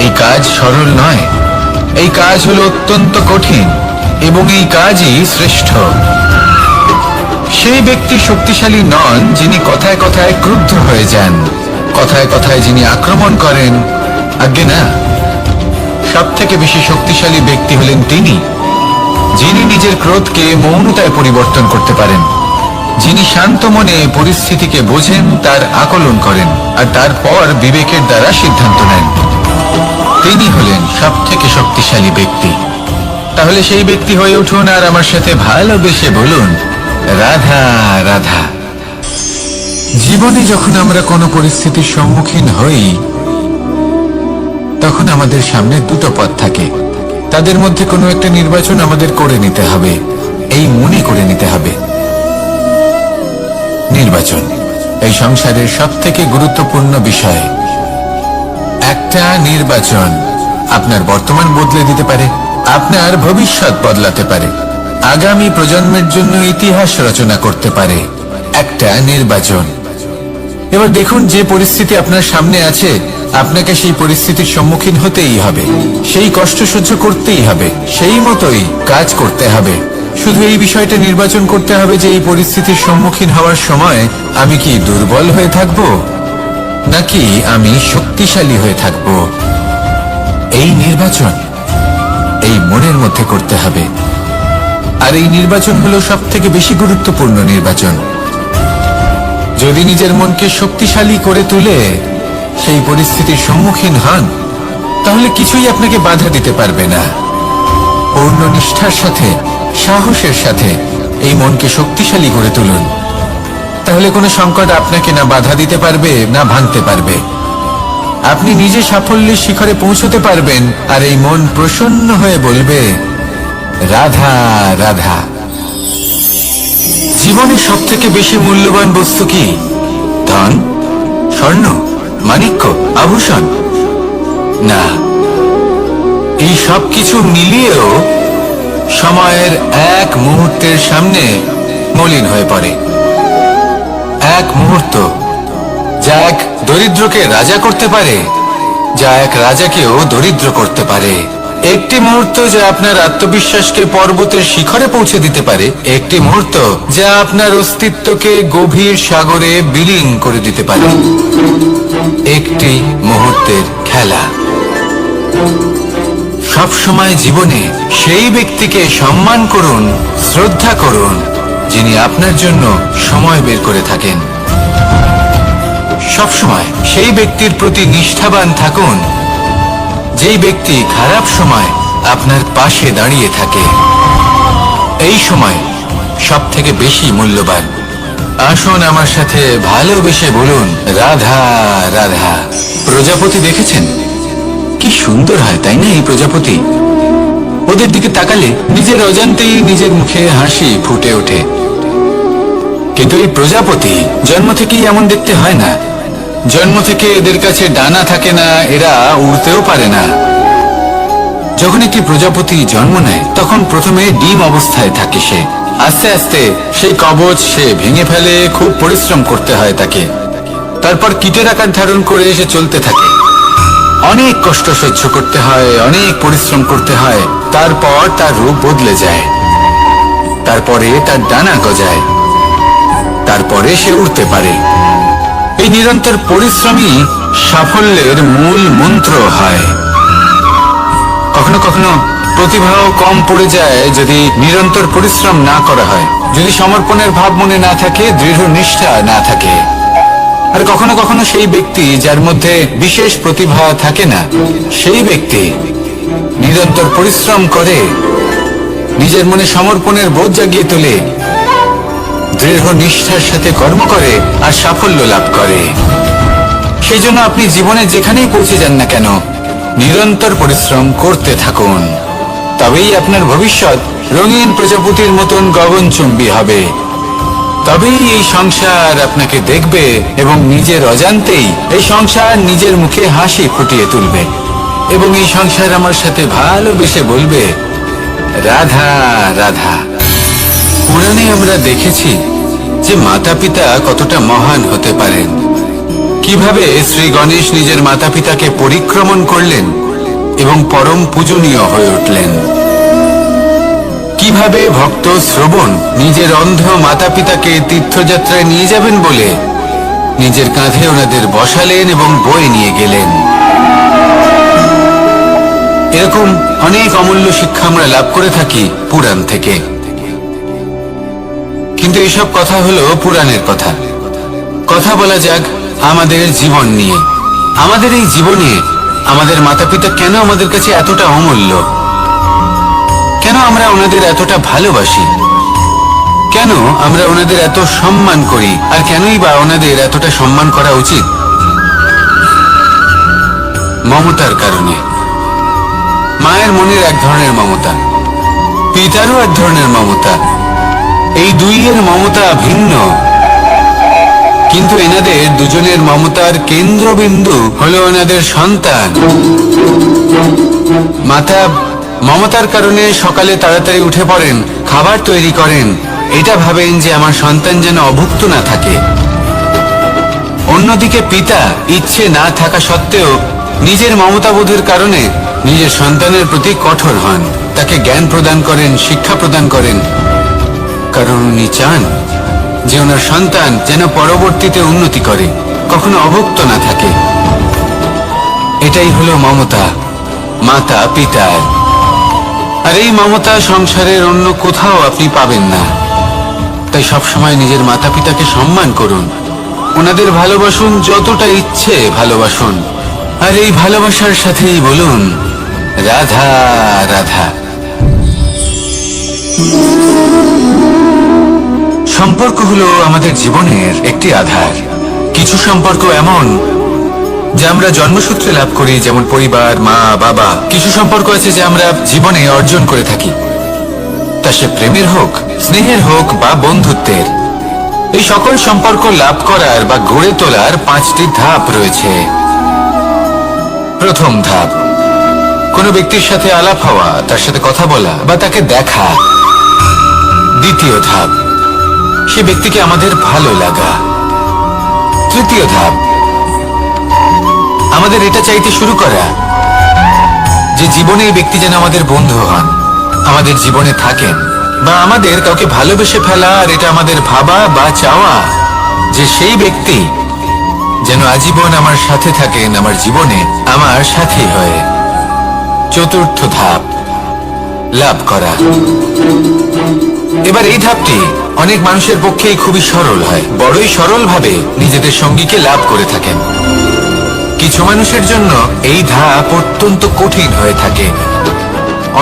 এই কাজ সরল নয়, এই কাজ হলো অত্যন্ত কঠিন, এবং এই কাজই শ্রেষ্ঠ। সেই ব্যক্তি শক্তিশালী নন যিনি কথায় কথায় ক্রুদ্ধ হয়ে যান, কথায় কথায় যিনি আক্রমণ করেন। আজ্ঞে না, সব থেকে বেশি শক্তিশালী ব্যক্তি হলেন তিনি যিনি নিজের ক্রোধকে মৌনতায় পরিবর্তন করতে পারেন। যিনি শান্ত মনে পরিস্থিতিকে বোঝেন, তার আকলন করেন আর তারপর বিবেকের দ্বারা সিদ্ধান্ত নেন, তিনি হলেন সব থেকে শক্তিশালী ব্যক্তি। তাহলে সেই ব্যক্তি হয়ে উঠুন আর আমার সাথে ভালোবেসে বলুন, রাধা রাধা। জীবনে যখন আমরা কোনো পরিস্থিতির সম্মুখীন হই, তখন আমাদের সামনে দুটো পথ থাকে। তাদের মধ্যে কোনো একটা নির্বাচন আমাদের করে নিতে হবে, এই মনে করে নিতে হবে। নির্বাচন এই সংসারের সব থেকে গুরুত্বপূর্ণ বিষয়। একটা নির্বাচন আপনার বর্তমান বদলে দিতে পারে, আপনার ভবিষ্যৎ বদলাতে পারে, আগামী প্রজন্মের জন্য ইতিহাস রচনা করতে পারে। একটা নির্বাচন। এবার দেখুন, যে পরিস্থিতি আপনার সামনে আছে, আপনাকে সেই পরিস্থিতির সম্মুখীন হতেই হবে, সেই কষ্ট সহ্য করতেই হবে, সেই মতোই কাজ করতে হবে। শুধু এই বিষয়টা নির্বাচন করতে হবে যে এই পরিস্থিতির সম্মুখীন হওয়ার সময় আমি কি দুর্বল হয়ে থাকব নাকি আমি শক্তিশালী হয়ে থাকব। এই নির্বাচন এই মনের মধ্যে করতে হবে। আর এই নির্বাচন হলো সব থেকে বেশি গুরুত্বপূর্ণ নির্বাচন। যদি নিজের মনকে শক্তিশালী করে তুলে সেই পরিস্থিতির সম্মুখীন হন, তাহলে কিছুই আপনাকে বাধা দিতে পারবে না। পূর্ণ নিষ্ঠার সাথে, সাহসের সাথে এই মনকে শক্তিশালী করে তুলুন, তাহলে কোনো সংকট আপনাকে না বাধা দিতে পারবে না ভাঙতে পারবে। আপনি নিজে সাফল্যের শিখরে পৌঁছতে পারবেন আর এই মন প্রসন্ন হয়ে বলবে, রাধা রাধা। জীবনে সব থেকে বেশি মূল্যবান বস্তু কি? ধন, স্বর্ণ, মাণিক্য, আভূষণ? না, এই সব কিছু মিলিয়েও সময়ের এক মুহূর্তের সামনে মলিন হয়ে পড়ে। এক মুহূর্ত যা এক দরিদ্রকে রাজা করতে পারে, যা এক রাজাকেও দরিদ্র করতে পারে। একটি মুহূর্ত যা আপনার আত্মবিশ্বাসকে পর্বতের শিখরে পৌঁছে দিতে পারে, একটি মুহূর্ত যা আপনার অস্তিত্বকে গভীর সাগরে বিলীন করে দিতে পারে। একটি মুহূর্তের খেলা। সব সময় জীবনে সেই ব্যক্তিকে সম্মান করুন, শ্রদ্ধা করুন, যিনি আপনার জন্য সময় বের করে থাকেন। সব সময় সেই ব্যক্তির প্রতি নিষ্ঠাবান থাকুন, যেই ব্যক্তি খারাপ সময় আপনার পাশে দাঁড়িয়ে থাকে। এই সময় সব থেকে বেশি মূল্যবান। আসুন আমার সাথে ভালোবেসে বলুন, রাধা রাধা। প্রজাপতি দেখেছেন? কি সুন্দর হয়, তাই না? এই প্রজাপতি, ওদের দিকে তাকালে নিজের অজান্তেই নিজের মুখে হাসি ফুটে ওঠে। কিন্তু এই প্রজাপতি জন্ম থেকেই এমন দেখতে হয় না। জন্ম থেকে এদের কাছে ডানা থাকে না, এরা উড়তেও পারে না। যখন একটি প্রজাপতি জন্ম নেয়, তখন প্রথমে ডিম অবস্থায় থাকে সে। আস্তে আস্তে সেই কবচ সে ভেঙে ফেলে, খুব পরিশ্রম করতে হয় তাকে। তারপর কীটের আকার ধারণ করে সে চলতে থাকে। অনেক কষ্ট সহ্য করতে হয়, অনেক পরিশ্রম করতে হয়। তারপর তার রূপ বদলে যায়, তারপরে তার ডানা গজায়, তারপরে সে উড়তে পারে। এই নিরন্তর পরিশ্রমই সাফল্যের মূল মন্ত্র হয়। কখনো কখনো প্রতিভাও কম পড়ে যায় যদি নিরন্তর পরিশ্রম না করা হয়, যদি সমর্পণের ভাব মনে না থাকে, দৃঢ় নিষ্ঠা না থাকে। আর কখনো কখনো সেই ব্যক্তি যার মধ্যে বিশেষ প্রতিভা থাকে না, সেই ব্যক্তি নিরন্তর পরিশ্রম করে, নিজের মনে সমর্পণের বোধ জাগিয়ে তোলে, দৃঢ় নিষ্ঠার সাথে কর্ম করে আর সাফল্য লাভ করে। সেই জন্য আপনি জীবনে যেখানেই পৌঁছে যান না কেন, নিরন্তর পরিশ্রম করতে থাকুন। তবেই আপনার ভবিষ্যৎ রঙিন প্রজাপতির মতন গগনচুম্বী হবে। তবেই এই সংসার আপনাকে দেখবে এবং নিজের অজান্তেই এই সংসার নিজের মুখে হাসি ফুটিয়ে তুলবে এবং এই সংসার আমার সাথে ভালোবেসে বলবে, রাধা রাধা। পুরাণে আমরা দেখেছি যে মাতা পিতা কতটা মহান হতে পারেন। কিভাবে শ্রী গণেশ নিজের মাতা পিতাকে পরিক্রমণ করলেন এবং পরম পূজনীয় হয়ে উঠলেন। কিভাবে ভক্ত শ্রবণ নিজের অন্ধ মাতা পিতাকে তীর্থযাত্রায় নিয়ে যাবেন বলে নিজের কাঁধে ওনাদের বসালেন এবং বয়ে নিয়ে গেলেন। এরকম অনেক অমূল্য শিক্ষা আমরা লাভ করে থাকি পুরাণ থেকে। কিন্তু এসব কথা হলো পুরাণের কথা। কথা বলা যাক আমাদের জীবন নিয়ে। আমাদের এই জীবনে আমাদের মাতা পিতা কেন আমাদের কাছে এতটা অমূল্য? কেন আমরা ওনাদের এতটা ভালোবাসি? কেন আমরা ওনাদের এত সম্মান করি? আর কেনই বা ওনাদের এতটা সম্মান করা উচিত? মমতার কারণে। মায়ের মনের এক ধরনের মমতা, পিতারও এক ধরনের মমতা। এই দুইয়ের মমতা ভিন্ন, কিন্তু এনাদের দুজনের মমতার কেন্দ্রবিন্দু হলো এনাদের সন্তান। মাতা মমতার কারণে সকালে তাড়াতাড়ি উঠে পড়েন, খাবার তৈরি করেন, এটা ভাবেন যে আমার সন্তান যেন অভুক্ত না থাকে। অন্যদিকে পিতা ইচ্ছে না থাকা সত্ত্বেও নিজের মমতাবোধের কারণে নিজের সন্তানের প্রতি কঠোর হন, তাকে জ্ঞান প্রদান করেন, শিক্ষা প্রদান করেন, কারণ উনি চান যে ওনার সন্তান যেন পরবর্তীতে উন্নতি করে, কখনো অভুক্ত না থাকে। এটাই হলো মমতা মাতা পিতার। আর এই মমতা সংসারের অন্য কোথাও আপনি পাবেন না। তাই সবসময় নিজের মাতা পিতাকে সম্মান করুন, ওনাদের ভালোবাসুন, যতটা ইচ্ছে ভালোবাসুন। আর এই ভালোবাসার সাথেই বলুন রাধা রাধা। সম্পর্ক হলো আমাদের জীবনের একটি আধার। কিছু সম্পর্ক এমন যা আমরা জন্মসূত্রে লাভ করি, যেমন পরিবার, মা বাবা। কিছু সম্পর্ক আছে যা আমরা জীবনে অর্জন করে থাকি, তা সে প্রেমের হোক, স্নেহের হোক বা বন্ধুত্বের। এই সকল সম্পর্ক লাভ করার বা গড়ে তোলার 5টি ধাপ রয়েছে। প্রথম ধাপ, কোনো ব্যক্তির সাথে আলাপ হওয়া, তার সাথে কথা বলা বা তাকে দেখা। দ্বিতীয় ধাপ, সে ব্যক্তিকে আমাদের ভালো লাগা। তৃতীয় ধাপ, আমাদের এটা চাইতে শুরু করা যে জীবনে এই ব্যক্তি যেন আমাদের বন্ধু হন, আমাদের জীবনে থাকেন, বা আমাদের কাউকে ভালোবেসে ফেলা। আর এটা আমাদের ভাবা বা চাওয়া যে সেই ব্যক্তি যেন আজীবন আমার সাথে থাকেন, আমার জীবনে আমার সাথী হয়ে। চতুর্থ ধাপ, লাভ করা। এবার এই ধাপটি অনেক মানুষের পক্ষেই খুবই সরল হয়, বড়ই সরল ভাবে নিজেদের সঙ্গীকে লাভ করে থাকেন। কিছু মানুষের জন্য এই ধাপ অত্যন্ত কঠিন হয়ে থাকে।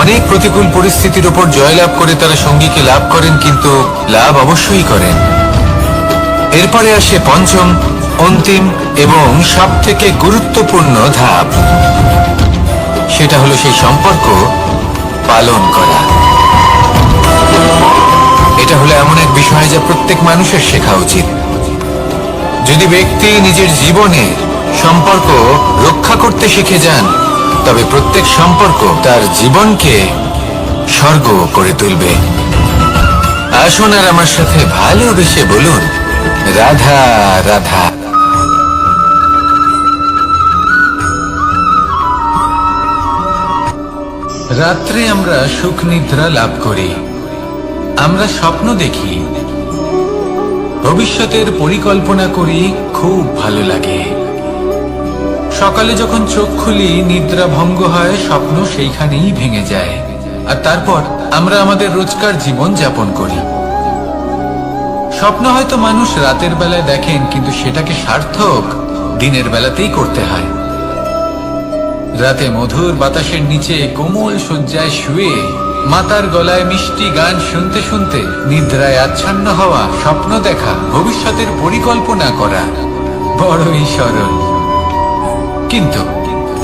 অনেক প্রতিকূল পরিস্থিতির উপর জয়লাভ করে তারা সঙ্গীকে লাভ করেন, কিন্তু লাভ অবশ্যই করেন। এরপরে আসে পঞ্চম, অন্তিম এবং সবথেকে গুরুত্বপূর্ণ ধাপ। সেটা হলো সেই সম্পর্ক পালন করা। এটা হলো এমন এক বিষয় যা প্রত্যেক মানুষের শেখা উচিত। যদি ব্যক্তি নিজের জীবনে সম্পর্ক রক্ষা করতে শিখে যান, তবে প্রত্যেক সম্পর্ক তার জীবনকে স্বর্গ করে তুলবে। আসুন আর আমার সাথে ভালোবেসে বলুন রাধা রাধা। রাত্রে আমরা সুখ নিদ্রা লাভ করি, আমরা স্বপ্ন দেখি, ভবিষ্যতের পরিকল্পনা করি, খুব ভালো লাগে। সকালে যখন চোখ খুলি, নিদ্রা ভঙ্গ হয়, স্বপ্ন সেইখানেই ভেঙে যায়। আর তারপর আমরা আমাদের রোজকার জীবন যাপন করি। স্বপ্ন হয়তো মানুষ রাতের বেলায় দেখেন, কিন্তু সেটাকে সার্থক দিনের বেলাতেই করতে হয়। রাতে মধুর বাতাসের নিচে কোমল শয্যায় শুয়ে মাতার গলায় মিষ্টি গান শুনতে শুনতে নিদ্রায় আচ্ছন্ন হওয়া, স্বপ্ন দেখা, ভবিষ্যতের পরিকল্পনা করা বড়ই সরল। কিন্তু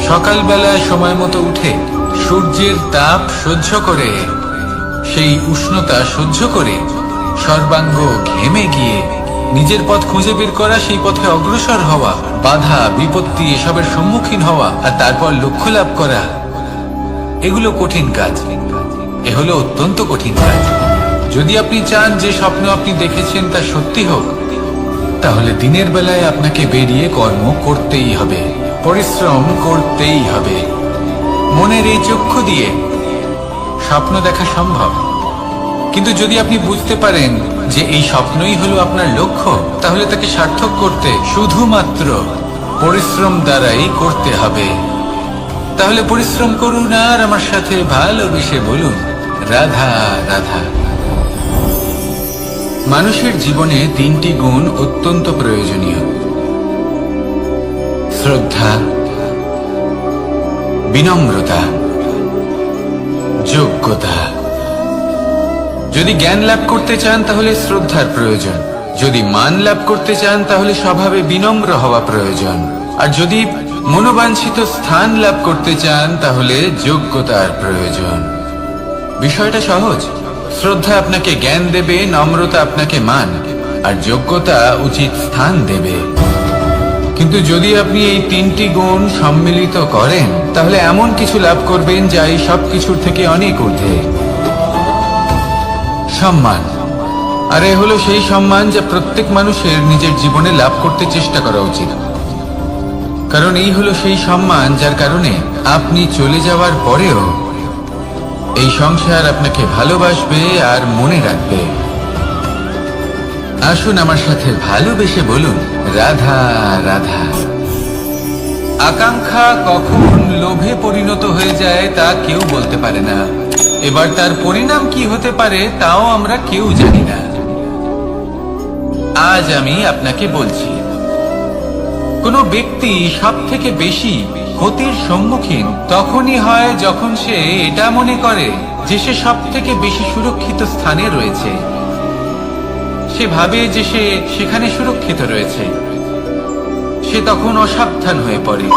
সকালবেলায় সময় মতো উঠে সূর্যের তাপ সহ্য করে, সেই উষ্ণতা সহ্য করে সর্বাঙ্গ ঘেমে গিয়ে নিজের পথ খুঁজে বের করা, সেই পথে অগ্রসর হওয়া, বাধা বিপত্তি এসবের সম্মুখীন হওয়া, আর তারপর লক্ষ্য লাভ করা, এগুলো কঠিন কাজ। এ হলো অত্যন্ত কঠিন কাজ। যদি আপনি চান যে স্বপ্ন আপনি দেখেছেন তা সত্যি হোক, তাহলে দিনের বেলায় আপনাকে বেরিয়ে কর্ম করতেই হবে, পরিশ্রম করতেই হবে। মনের এই চক্ষু দিয়ে স্বপ্ন দেখা সম্ভব, কিন্তু যদি আপনি বুঝতে পারেন যে এই স্বপ্নই হলো আপনার লক্ষ্য, তাহলে তাকে সার্থক করতে শুধুমাত্র পরিশ্রম দ্বারাই করতে হবে। তাহলে পরিশ্রম করুন আর আমার সাথে ভালোবেসে বলুন রাধা রাধা। মানুষের জীবনে তিনটি গুণ অত্যন্ত প্রয়োজনীয়: শ্রদ্ধা, বিনম্রতা, যোগ্যতা। যদি জ্ঞান লাভ করতে চান তাহলে শ্রদ্ধার প্রয়োজন, যদি মান লাভ করতে চান তাহলে স্বভাবে বিনম্র হওয়া প্রয়োজন, আর যদি মনোবাঞ্ছিত স্থান লাভ করতে চান তাহলে যোগ্যতার প্রয়োজন। বিষয়টা সহজ। শ্রদ্ধা আপনাকে জ্ঞান দেবে, নম্রতা আপনাকে মান, আর যোগ্যতা উচিত স্থান দেবে। কিন্তু যদি আপনি এই তিনটি গুণ সম্মিলিত করেন তাহলে এমন কিছু লাভ করবেন যা এই সব কিছুর থেকে অনেক ঊর্ধ্বে: সম্মান। আর এ হলো সেই সম্মান যা প্রত্যেক মানুষের নিজের জীবনে লাভ করতে চেষ্টা করা উচিত। কারণ এই হলো সেই সম্মান যার কারণে আপনি চলে যাওয়ার পরেও এই সংসার আপনাকে ভালোবাসবে আর মনে রাখবে। আসুন আমার সাথে ভালোবেসে বলুন, রাধা রাধা। আকাঙ্ক্ষা কখন লোভে পরিণত হয়ে যায় তা কেউ বলতে পারে না। এবার তার পরিণাম কি হতে পারে তাও আমরা কেউ জানি না। আজ আমি আপনাকে বলছি, কোনো ব্যক্তি সব থেকে বেশি ক্ষতির সম্মুখীন তখনই হয় যখন সে এটা মনে করে যে সে সব থেকে বেশি সুরক্ষিত স্থানে রয়েছে। সে ভাবে যে সে সেখানে সুরক্ষিত রয়েছে। সে তখন অসাবধান হয়ে পড়ে,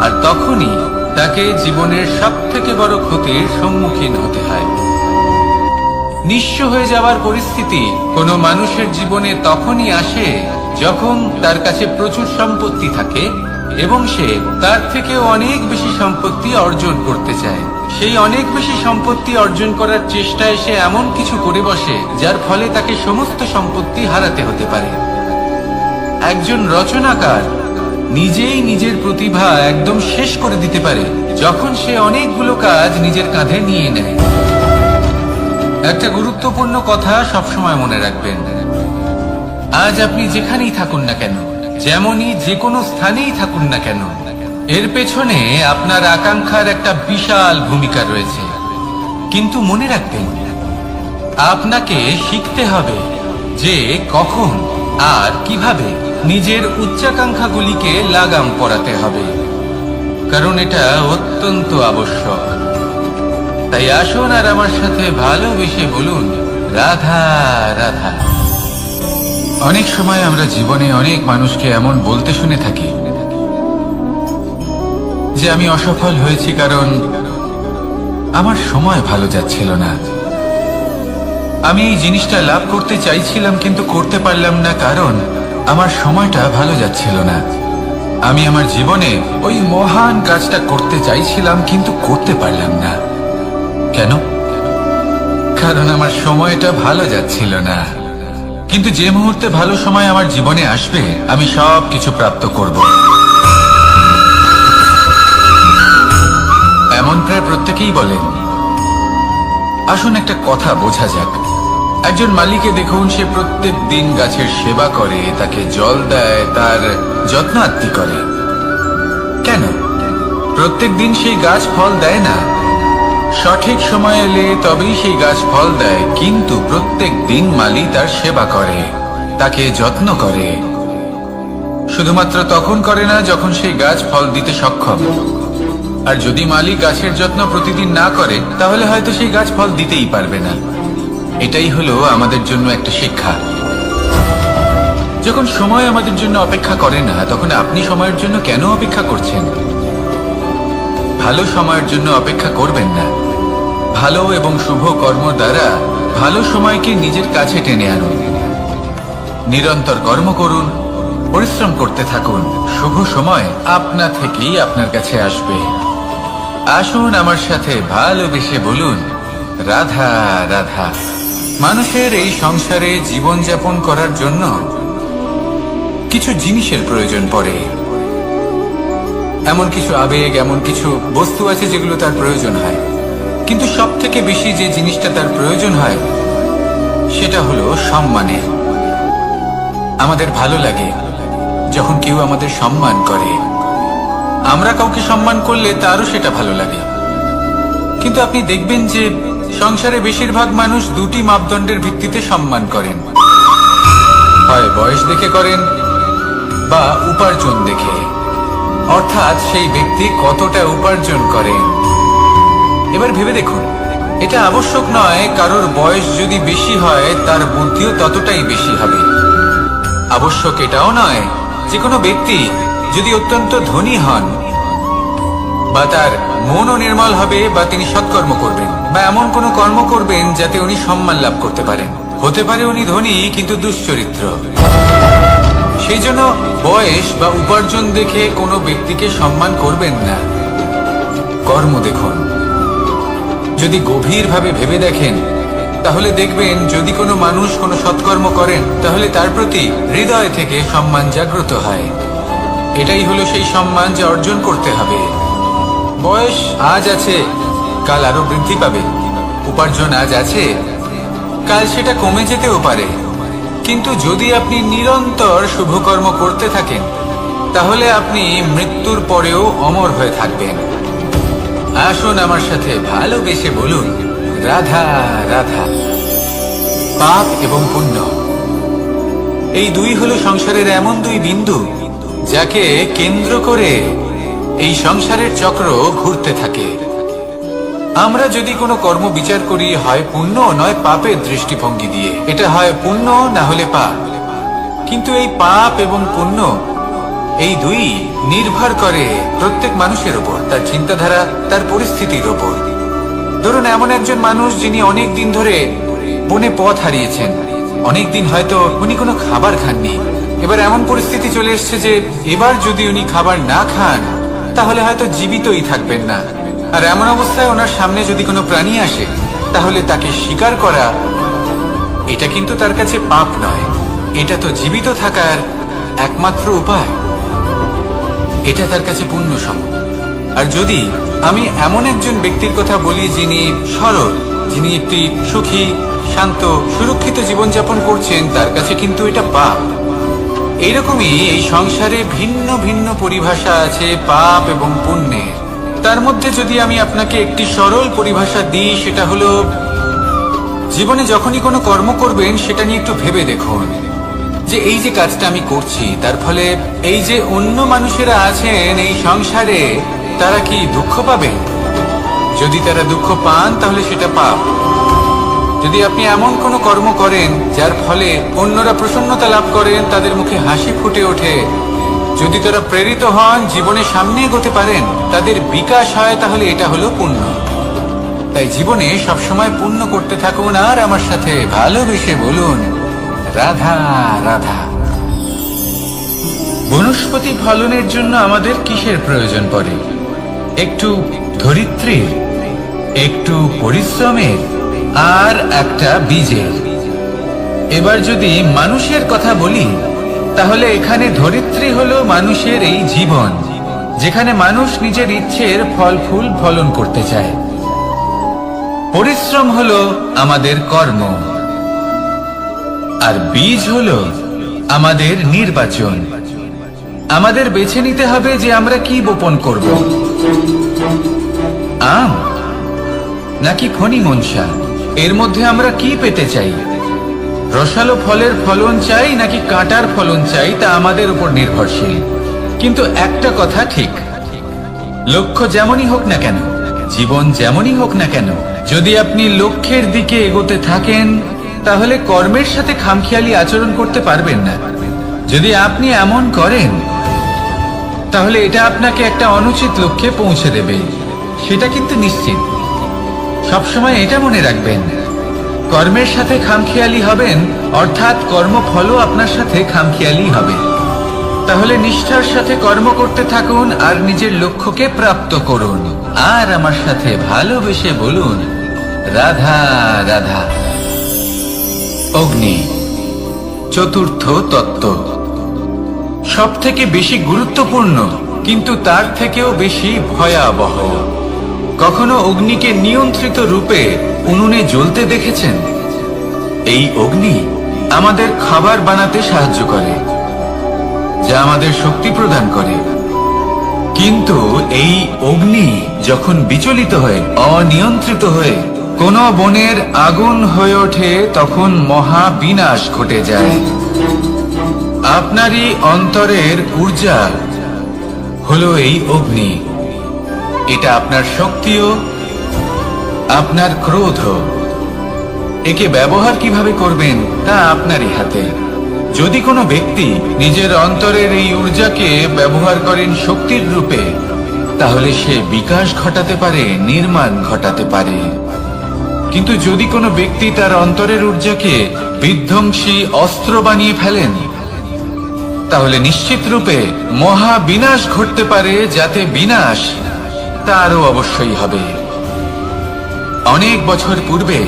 আর তখনই তাকে জীবনের সব থেকে বড় ক্ষতির সম্মুখীন হতে হয়। নিঃস্ব হয়ে যাওয়ার পরিস্থিতি কোনো মানুষের জীবনে তখনই আসে যখন তার কাছে প্রচুর সম্পত্তি থাকে এবং সে তার থেকে অনেক বেশি সম্পত্তি অর্জন করতে চায়। সেই অনেক বেশি সম্পত্তি অর্জন করার চেষ্টায় সে এমন কিছু করে বসে যার ফলে তাকে সমস্ত সম্পত্তি হারাতে হতে পারে। একজন রচনাকার নিজেই নিজের প্রতিভা একদম শেষ করে দিতে পারে যখন সে অনেকগুলো কাজ নিজের কাঁধে নিয়ে নেয়। একটা গুরুত্বপূর্ণ কথা সবসময় মনে রাখবেন, আজ আপনি যেখানেই থাকুন না কেন, যেমনই যে কোনো স্থানেই থাকুন না কেন, এর পেছনে আপনার আকাঙ্ক্ষার একটা বিশাল ভূমিকা রয়েছে। কিন্তু মনে রাখবেন, আপনাকে শিখতে হবে যে কখন আর কিভাবে নিজের উচ্চাকাঙ্ক্ষাগুলিকে লাগাম পরাতে হবে, কারণ এটা অত্যন্ত আবশ্যক। তাই আসুন আর আমার সাথে ভালোবেসে বলুন, রাধা রাধা। অনেক সময় আমরা জীবনে অনেক মানুষকে এমন বলতে শুনে থাকি যে আমি অসফল হয়েছি কারণ আমার সময় ভালো যাচ্ছিল না। আমি এই জিনিসটা লাভ করতে চাইছিলাম কিন্তু করতে পারলাম না কারণ আমার সময়টা ভালো যাচ্ছিল না। আমি আমার জীবনে ওই মহান কাজটা করতে চাইছিলাম কিন্তু করতে পারলাম না। কেন? কারণ আমার সময়টা ভালো যাচ্ছিল না। কিন্তু যে মুহূর্তে ভালো সময় আমার জীবনে আসবে আমি সব কিছু প্রাপ্ত করব। এমন প্রায় প্রত্যেকেই বলেন। আসুন একটা কথা বোঝা যাক। একজন মালিকে দেখুন, সে প্রত্যেক দিন গাছের সেবা করে, তাকে জল দেয়, তার যত্ন আত্তি করে। কেন? প্রত্যেক দিন সেই গাছ ফল দেয় না। সঠিক সময় এলে তবেই সেই গাছ ফল দেয়, কিন্তু প্রত্যেক দিন মালি তার সেবা করে, তাকে যত্ন করে। শুধুমাত্র তখন করে না যখন সেই গাছ ফল দিতে সক্ষম। আর যদি মালি গাছের যত্ন প্রতিদিন না করে তাহলে হয়তো সেই গাছ ফল দিতেই পারবে না। এটাই হলো আমাদের জন্য একটা শিক্ষা। যখন সময় আমাদের জন্য অপেক্ষা করে না তখন আপনি সময়ের জন্য কেন অপেক্ষা করছেন? ভালো সময়ের জন্য অপেক্ষা করবেন না। ভালো এবং শুভ কর্ম দ্বারা ভালো সময়কে নিজের কাছে টেনে আনুন। নিরন্তর কর্ম করুন, পরিশ্রম করতে থাকুন। শুভ সময় আপনা থেকেই আপনার কাছে আসবে। আসুন আমার সাথে ভালোবেসে বলুন, রাধা রাধা। মানুষের এই সংসারে জীবনযাপন করার জন্য কিছু জিনিসের প্রয়োজন পড়ে। এমন কিছু আবেগ, এমন কিছু বস্তু আছে যেগুলো তার প্রয়োজন হয়। কিন্তু সব থেকে বেশি যে জিনিসটা তার প্রয়োজন হয় সেটা হলো সম্মানের। আমাদের ভালো লাগে যখন কেউ আমাদের সম্মান করে। আমরা কাউকে সম্মান করলে তারও সেটা ভালো লাগে। কিন্তু আপনি দেখবেন যে সংসারে বেশিরভাগ মানুষ দুটি মাপদণ্ডের ভিত্তিতে সম্মান করেন, হয় বয়স দেখে করেন বা উপার্জন দেখে, অর্থাৎ সেই ব্যক্তি কতটা উপার্জন করেন। এবার ভেবে দেখুন, এটা আবশ্যক নয় কারোর বয়স যদি বেশি হয় তার বুদ্ধিও ততটাই বেশি হবে। আবশ্যক এটাও নয় যে কোনো ব্যক্তি যদি অত্যন্ত ধনী হন বা তার মনও নির্মল হবে বা তিনি সৎকর্ম করবেন বা এমন কোনো কর্ম করবেন যাতে উনি সম্মান লাভ করতে পারেন। হতে পারে উনি ধনী কিন্তু দুশ্চরিত্র। সেই জন্য বয়স বা উপার্জন দেখে কোনো ব্যক্তিকে সম্মান করবেন না, কর্ম দেখুন। যদি গভীরভাবে ভেবে দেখেন তাহলে দেখবেন যদি কোনো মানুষ কোনো সৎকর্ম করেন তাহলে তার প্রতি হৃদয় থেকে সম্মান জাগ্রত হয়। এটাই হলো সেই সম্মান যা অর্জন করতে হবে। বয়স আজ আছে, কাল আরো বৃদ্ধি পাবে। উপার্জন আজ আছে, কাল সেটা কমে যেতেও পারে। কিন্তু যদি আপনি নিরন্তর শুভকর্ম করতে থাকেন তাহলে আপনি মৃত্যুর পরেও অমর হয়ে থাকবেন। আসুন আমার সাথে ভালোবেসে বলুন, রাধা রাধা। পাপ এবং পুণ্য, এই দুই হলো সংসারের এমন দুই বিন্দু যাকে কেন্দ্র করে এই সংসারের চক্র ঘুরতে থাকে। আমরা যদি কোনো কর্ম বিচার করি হয় পুণ্য নয় পাপের দৃষ্টিভঙ্গি দিয়ে, এটা হয় পুণ্য না হলে পাপ। কিন্তু এই পাপ এবং পুণ্য এই দুই নির্ভর করে প্রত্যেক মানুষের উপর, তার চিন্তাধারা, তার পরিস্থিতির উপর। ধরুন এমন একজন মানুষ যিনি অনেক দিন ধরে বনে পথ হারিয়েছেন, অনেক দিন হয়তো উনি কোনো খাবার খাননি। এবার এমন পরিস্থিতি চলে এসছে যে এবার যদি উনি খাবার না খান তাহলে হয়তো জীবিতই থাকবেন না। আর এমন অবস্থায় ওনার সামনে যদি কোনো প্রাণী আসে তাহলে তাকে শিকার করা, এটা কিন্তু তার কাছে পাপ নয়, এটা তো জীবিত থাকার একমাত্র উপায়। এটা তার কাছে পুণ্য সম। আর যদি আমি এমন একজন ব্যক্তির কথা বলি যিনি সরল, যিনি একটি সুখী, শান্ত, সুরক্ষিত জীবনযাপন করছেন, তার কাছে কিন্তু এটা পাপ। এইরকমই এই সংসারে ভিন্ন ভিন্ন পরিভাষা আছে পাপ এবং পুণ্যের। তার মধ্যে যদি আমি আপনাকে একটি সরল পরিভাষা দিই, সেটা হলো জীবনে যখনই কোনো কর্ম করবেন সেটা নিয়ে একটু ভেবে দেখুন যে এই যে কাজটা আমি করছি তার ফলে এই যে অন্য মানুষেরা আছেন এই সংসারে তারা কি দুঃখ পাবেন? যদি তারা দুঃখ পান তাহলে সেটা পাপ। যদি আপনি এমন কোনো কর্ম করেন যার ফলে অন্যরা প্রসন্নতা লাভ করেন, তাদের মুখে হাসি ফুটে ওঠে, যদি তারা প্রেরিত হন, জীবনে সামনে এগোতে পারেন, তাদের বিকাশ হয়, তাহলে এটা হলো পুণ্য। তাই জীবনে সবসময় পুণ্য করতে থাকুন আর আমার সাথে ভালোবেসে বলুন, রাধা রাধা। বনস্পতি ফলনের জন্য আমাদের কিসের প্রয়োজন পড়ে? একটু ধরিত্রীর, একটু পরিশ্রমের আর একটা বীজের। এবার যদি মানুষের কথা বলি তাহলে এখানে ধরিত্রী হলো মানুষের এই জীবন, যেখানে মানুষ নিজের ইচ্ছের ফল ফুল ফলন করতে চায়। পরিশ্রম হলো আমাদের কর্ম, আর বীজ হলো আমাদের নির্বাচন। আমাদের বেছে নিতে হবে যে আমরা কি বপন করব, আম নাকি ফণি মনসা। এর মধ্যে আমরা কি পেতে চাই? রসালো ফলের ফলন চাই নাকি কাঁটার ফলন চাই, তা আমাদের উপর নির্ভরশীল। কিন্তু একটা কথা ঠিক, লক্ষ্য যেমনই হোক না কেন, জীবন যেমনই হোক না কেন, যদি আপনি লক্ষ্যের দিকে এগোতে থাকেন তাহলে কর্মের সাথে খামখেয়ালি আচরণ করতে পারবেন না। যদি আপনি এমন করেন তাহলে এটা আপনাকে একটা অনুচিত লক্ষ্যে পৌঁছে দেবে, সেটা কিন্তু নিশ্চিত। সবসময় এটা মনে রাখবেন, কর্মের সাথে খামখেয়ালি হবেন অর্থাৎ কর্মফলও আপনার সাথে খামখেয়ালি হবে। তাহলে নিষ্ঠার সাথে কর্ম করতে থাকুন আর নিজের লক্ষ্যকে প্রাপ্ত করুন। আর আমার সাথে ভালোবেসে বলুন, রাধা রাধা। অগ্নি, চতুর্থ তত্ত্ব, সব থেকে বেশি গুরুত্বপূর্ণ কিন্তু তার থেকেও বেশি ভয়াবহ। কখনো অগ্নিকে নিয়ন্ত্রিত রূপে উনুনে জ্বলতে দেখেছেন? এই অগ্নি আমাদের খাবার বানাতে সাহায্য করে, যা আমাদের শক্তি প্রদান করে। কিন্তু এই অগ্নি যখন বিচলিত হয়ে, অনিয়ন্ত্রিত হয়ে কোনো বনের আগুন হয়ে ওঠে তখন মহা বিনাশ ঘটে যায়। আপনারই অন্তরের ঊর্জা হলো এই অগ্নি। এটা আপনার শক্তিও, আপনার ক্রোধ। একে ব্যবহার কিভাবে করবেন তা আপনারই হাতে। যদি কোনো ব্যক্তি নিজের অন্তরের এই ঊর্জাকে ব্যবহার করেন শক্তির রূপে, তাহলে সে বিকাশ ঘটাতে পারে, নির্মাণ ঘটাতে পারে। কিন্তু যদি কোনো ব্যক্তি তার অন্তরের ঊর্জাকে বিধ্বংসী অস্ত্র বানিয়ে ফেলেন, তাহলে নিশ্চিত রূপে মহা বিনাশ ঘটতে পারে, যাতে বিনাশ তারও অবশ্যই হবে। অনেক বছর পূর্বে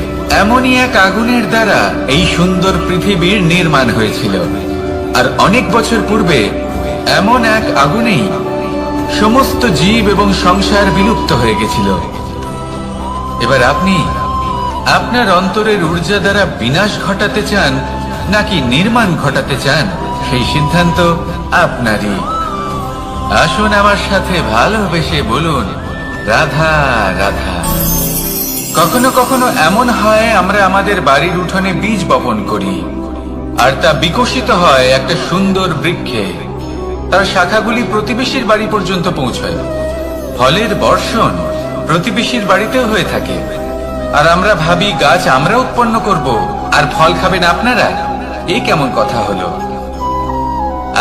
এমনই এক আগুনের দ্বারা এই সুন্দর পৃথিবীর নির্মাণ হয়েছিল। আর অনেক বছর পূর্বে এমন এক আগুনেই সমস্ত জীব এবং সংসার বিলুপ্ত হয়ে গেছিল। এবার আপনি আপনার অন্তরের ঊর্জা দ্বারা বিনাশ ঘটাতে চান নাকি নির্মাণ ঘটাতে চান, সেই সিদ্ধান্ত আপনারই। আসুন আমার সাথে ভালোবেসে বলুন, রাধা রাধা। কখনো কখনো এমন হয় আমরা আমাদের বাড়ির উঠোনে বীজ বপন করি, আর তা বিকশিত হয় একটা সুন্দর বৃক্ষে। তার শাখাগুলি প্রতিবেশীর বাড়ি পর্যন্ত পৌঁছায়। ফলের বর্ষণ প্রতিবেশীর বাড়িতেও হয়ে থাকে। আর আমরা ভাবি গাছ আমরা উৎপন্ন করব আর ফল খাবেন আপনারা। এই কেমন কথা হলো?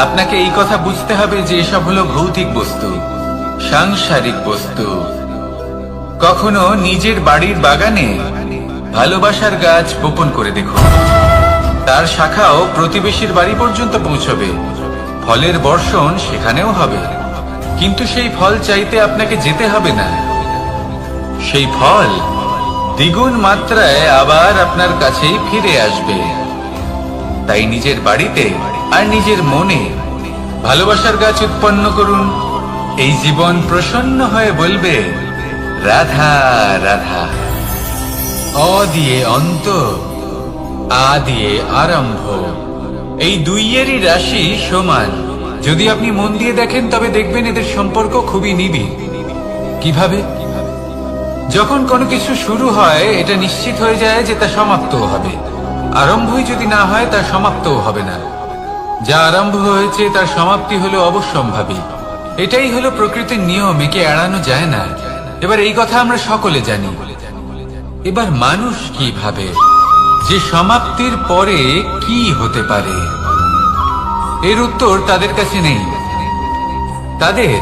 আপনাকে এই কথা বুঝতে হবে যে এসব হলো ভৌতিক বস্তু, সাংসারিক বস্তু। কখনো নিজের বাড়ির বাগানে ভালোবাসার গাছ বপন করে দেখুন। তার শাখাও প্রতিবেশীর বাড়ি পর্যন্ত পৌঁছবে, ফলের বর্ষণ সেখানেও হবে। কিন্তু সেই ফল চাইতে আপনাকে যেতে হবে না, সেই ফল দ্বিগুণ মাত্রায় আবার আপনার কাছেই ফিরে আসবে। তাই নিজের বাড়িতে আর নিজের মনে ভালোবাসার গাছ উৎপন্ন করুন। এই জীবন প্রসন্ন হয়ে বলবে, রাধা রাধা। অ দিয়ে অন্ত, আ দিয়ে আরম্ভ, এই দুইয়েরই রাশি সমান। যদি আপনি মন দিয়ে দেখেন তবে দেখবেন এদের সম্পর্ক খুবই নিবিড়। কিভাবে? যখন কোনো কিছু শুরু হয় এটা নিশ্চিত হয়ে যায় যে তা সমাপ্তও হবে। আরম্ভই যদি না হয় তার সমাপ্তও হবে না। যা আরম্ভ হয়েছে তার সমাপ্তি হলো অবশ্যম্ভাবী। এটাই হলো প্রকৃতির নিয়ম, একে এড়ানো যায় না। এবার এই কথা আমরা সকলে জানি। এবার মানুষ কি ভাবে যে সমাপ্তির পরে কি হতে পারে, এর উত্তর তাদের কাছে নেই। তাদের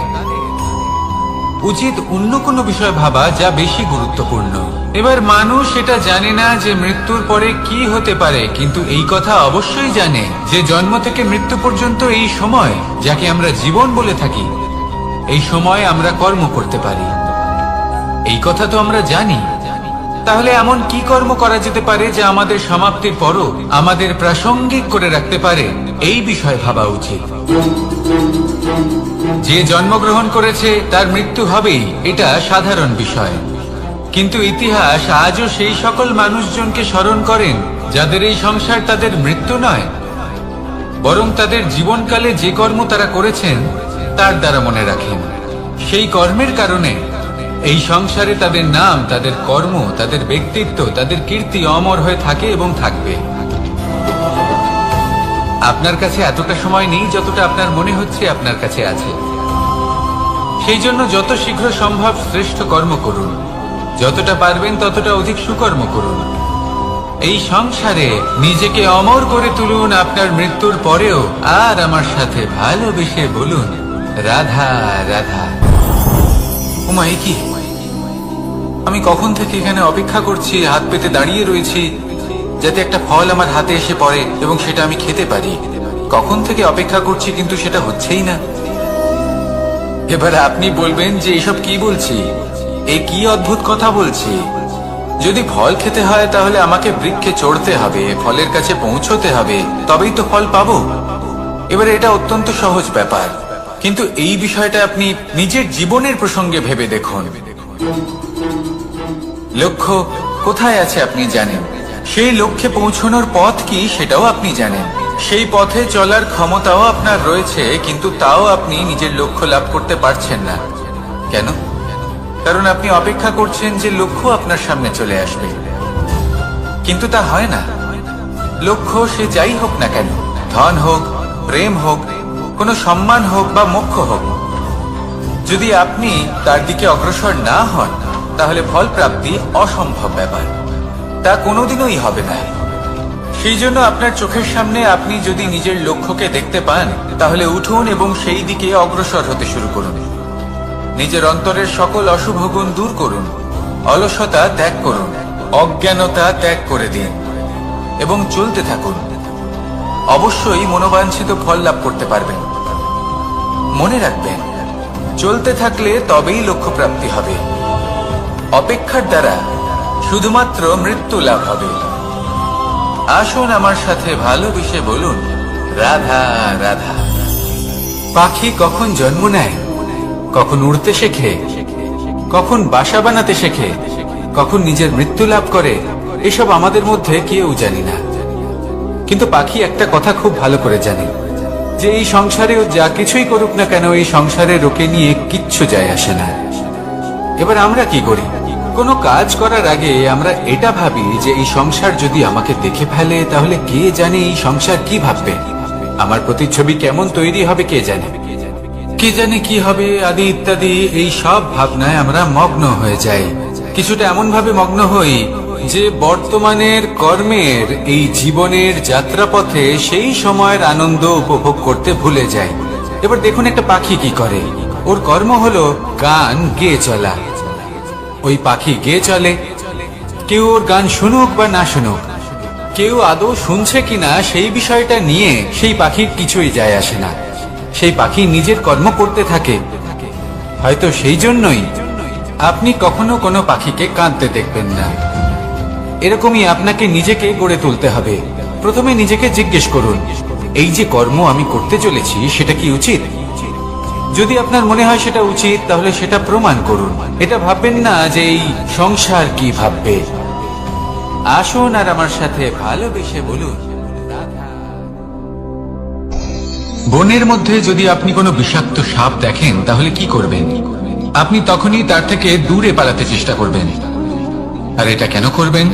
উচিত অন্য কোনো বিষয় ভাবা যা বেশি গুরুত্বপূর্ণ। এবার মানুষ এটা জানে না যে মৃত্যুর পরে কি হতে পারে, কিন্তু এই কথা অবশ্যই জানে যে জন্ম থেকে মৃত্যু পর্যন্ত এই সময়, যাকে আমরা জীবন বলে থাকি, এই সময় আমরা কর্ম করতে পারি। এই কথা তো আমরা জানি। তাহলে এমন কি কর্ম করা যেতে পারে যা আমাদের সমাপ্তির পরও আমাদের প্রাসঙ্গিক করে রাখতে পারে, এই বিষয়ে ভাবা উচিত। যে জন্মগ্রহণ করেছে তার মৃত্যু হবেই, এটা সাধারণ বিষয়। কিন্তু ইতিহাস আজও সেই সকল মানুষজনকে স্মরণ করেন যাদের এই সংসার তাদের মৃত্যু নয়, বরং তাদের জীবনকালে যে কর্ম তারা করেছেন তার দ্বারা মনে রাখেন। সেই কর্মের কারণে এই সংসারে তাদের নাম, তাদের কর্ম, তাদের ব্যক্তিত্ব, তাদের কীর্তি অমর হয়ে থাকে এবং থাকবে। আপনার কাছে এতটা সময় নেই যতটা আপনার মনে হচ্ছে আপনার কাছে আছে। সেই জন্য যত শীঘ্র সম্ভব শ্রেষ্ঠ কর্ম করুন, যতটা পারবেন ততটা অধিক সুকর্ম করুন। এই সংসারে নিজেকে অমর করে তুলুন আপনার মৃত্যুর পরেও। আর আমার সাথে ভালোবেসে বলুন, রাধা রাধা। উমা, এ কি? আমি কখন থেকে এখানে অপেক্ষা করছি, হাত পেতে দাঁড়িয়ে রয়েছি যাতে একটা ফল আমার হাতে এসে পড়ে এবং সেটা আমি খেতে পারি। কখন থেকে অপেক্ষা করছি, কিন্তু সেটা হচ্ছেই না। এবার আপনি বলবেন যে এসব কি বলছি, এ কি অদ্ভুত কথা বলছি। যদি ফল খেতে হয় তাহলে আমাকে বৃক্ষে চড়তে হবে, ফলের কাছে পৌঁছতে হবে, তবেই তো ফল পাবো। এবারে এটা অত্যন্ত সহজ ব্যাপার, কিন্তু এই বিষয়টা আপনি নিজের জীবনের প্রসঙ্গে ভেবে দেখুন। লক্ষ্য কোথায় আছে আপনি জানেন, সেই লক্ষ্যে পৌঁছানোর পথ কি সেটাও আপনি জানেন, সেই পথে চলার ক্ষমতাও আপনার রয়েছে, কিন্তু তাও আপনি নিজের লক্ষ্য লাভ করতে পারছেন না। কেন? কারণ আপনি অপেক্ষা করছেন যে লক্ষ্য আপনার সামনে চলে আসবে, কিন্তু তা হয় না। লক্ষ্য সে যাই হোক না কেন, ধন হোক, প্রেম হোক, কোনো সম্মান হোক বা মোক্ষ হোক, যদি আপনি তার দিকে অগ্রসর না হন তাহলে ফল প্রাপ্তি অসম্ভব ব্যাপার, তা কোনোদিনই হবে না। সেই জন্য আপনার চোখের সামনে আপনি যদি নিজের লক্ষ্যকে দেখতে পান তাহলে উঠুন এবং সেই দিকে অগ্রসর হতে শুরু করুন। নিজের অন্তরের সকল অশুভ গুণ দূর করুন, অলসতা ত্যাগ করুন, অজ্ঞানতা ত্যাগ করে দিন এবং চলতে থাকুন। অবশ্যই মনোবাঞ্ছিত ফল লাভ করতে পারবেন। মনে রাখবেন, চলতে থাকলে তবেই লক্ষ্য প্রাপ্তি হবে। অপেক্ষার দ্বারা শুধুমাত্র মৃত্যু লাভ হবে। আসুন আমার সাথে ভালোবেসে বলুন, রাধা রাধা। পাখি কখন জন্ম নেয়, কখন উড়তে শেখে, কখন বাসা বানাতে শেখে, কখন নিজের মৃত্যু লাভ করে, এসব আমাদের মধ্যে কেউ জানি না। কিন্তু পাখি একটা কথা খুব ভালো করে জানে, যে এই সংসারে ও যা কিছুই করুক না কেন, এই সংসারে ওকে নিয়ে কিচ্ছু যায় আসে না। এবার আমরা কি করি? কোনো কাজ করার আগে আমরা এটা ভাবি যে এই সংসার যদি আমাকে দেখে ফেলে তাহলে কে জানে এই সংসার কি ভাববে, আমার প্রতিচ্ছবি কেমন তৈরি হবে কে জানে, কে জানে কি হবে আদি ইত্যাদি। এই সব ভাবনায় আমরা মগ্ন হয়ে যাই। কিছুটা এমন ভাবে মগ্ন হই যে বর্তমানের কর্মের এই জীবনের যাত্রাপথে সেই সময়ের আনন্দ উপভোগ করতে ভুলে যাই। এবার দেখুন একটা পাখি কি করে, ওর কর্ম হলো গান গেয়ে চলা। ওই পাখি গেয়ে চলে, কেউ ওর গান শুনুক বা না শুনুক, কেউ আদৌ শুনছে কিনা সেই বিষয়টা নিয়ে সেই পাখির কিছুই যায় আসে না। সেই পাখি নিজের কর্ম করতে থাকে। হয়তো সেই জন্যই আপনি কখনো কোনো পাখিকে কাঁদতে দেখবেন না। এরকমই আপনাকে নিজেকে গড়ে তুলতে হবে। প্রথমে নিজেকে জিজ্ঞেস করুন, এই যে কর্ম আমি করতে চলেছি সেটা কি উচিত? যদি আপনার মনে হয় সেটা উচিত তাহলে সেটা প্রমাণ করুন। এটা ভাববেন না যে এই সংসার কি ভাববে। আসুন আর আমার সাথে ভালোবেসে বলুন, রাধা। বনের মধ্যে যদি আপনি কোনো বিষাক্ত সাপ দেখেন তাহলে কি করবেন? আপনি তখনই তার থেকে দূরে পালাতে চেষ্টা করবেন। আর এটা কেন করবেন?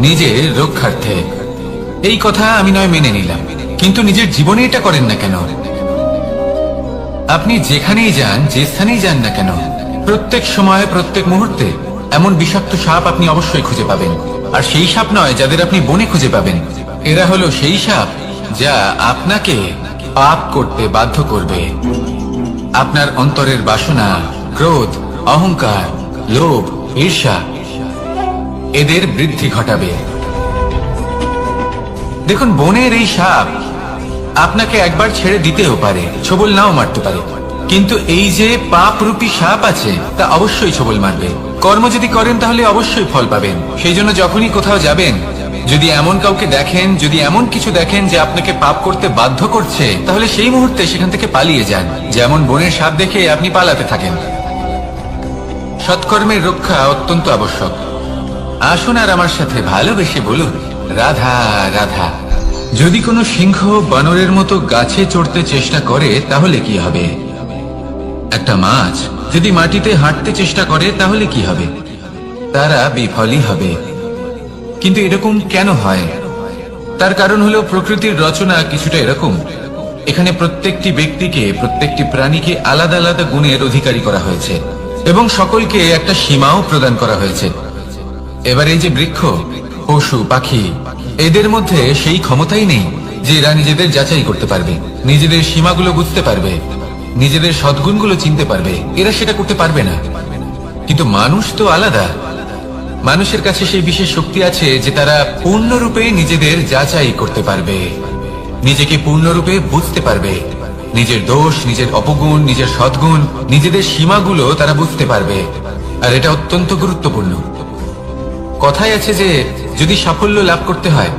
নিজের রক্ষার্থে। এই কথা আমি নয় মেনে নিলাম, কিন্তু নিজের জীবনে এটা করেন না কেন? আপনি যেখানেই যান, যে স্থানেই যান না কেন, প্রত্যেক সময় প্রত্যেক মুহূর্তে এমন বিষাক্ত সাপ আপনি অবশ্যই খুঁজে পাবেন। আর সেই সাপ নয় যাদের আপনি বনে খুঁজে পাবেন, এরা হলো সেই সাপ যা আপনাকে পাপ করতে বাধ্য করবে। আপনার অন্তরের বাসনা, ক্রোধ, অহংকার, লোভ, ঈর্ষা এদের বৃদ্ধি ঘটাবে। দেখুন, বনের এই সাপ আপনাকে একবার ছেড়ে দিতেও পারে, ছোবল নাও মারতে পারে, কিন্তু এই যে পাপরূপী সাপ আছে তা অবশ্যই ছোবল মারবে। কর্ম যদি করেন তাহলে অবশ্যই ফল পাবেন। সেই জন্য যখনই কোথাও যাবেন, যদি এমন কাউকে দেখেন, যদি এমন কিছু দেখেন যে আপনাকে পাপ করতে বাধ্য করছে, তাহলে সেই মুহূর্তে সেখান থেকে পালিয়ে যান। যেমন বনের সাপ দেখে আপনি পালাতে থাকেন। সৎকর্মের রক্ষা অত্যন্ত আবশ্যক। আসুন আর আমার সাথে ভালোবেসে বলুন, রাধা রাধা। যদি কোনো সিংহ বানরের মতো গাছে চড়তে চেষ্টা করে তাহলে কি হবে? একটা মাছ যদি মাটিতে হাঁটতে চেষ্টা করে তাহলে কি হবে? তারা বিফলই হবে। কিন্তু এরকম কেন হয়? তার কারণ হলো প্রকৃতির রচনা কিছুটা এরকম। এখানে প্রত্যেকটি ব্যক্তিকে, প্রত্যেকটি প্রাণীকে আলাদা আলাদা গুণের অধিকারী করা হয়েছে এবং সকলকে একটা সীমাও প্রদান করা হয়েছে। এবার এই যে বৃক্ষ, পশু, পাখি, এদের মধ্যে সেই ক্ষমতাই নেই যে এরা নিজেদের যাচাই করতে পারবে, নিজেদের সীমাগুলো বুঝতে পারবে, নিজেদের সদ্গুণগুলো চিনতে পারবে। এরা সেটা করতে পারবে না। কিন্তু মানুষ তো আলাদা। মানুষের কাছে সেই বিশেষ শক্তি আছে যে তারা পূর্ণরূপে নিজেদের যাচাই করতে পারবে, নিজেকে পূর্ণরূপে বুঝতে পারবে, নিজের দোষ, নিজের অপগুণ, নিজের সদ্গুণ, নিজেদের সীমাগুলো তারা বুঝতে পারবে। আর এটা অত্যন্ত গুরুত্বপূর্ণ। কথায় আছে যে যদি সাফল্য লাভ করতে হয়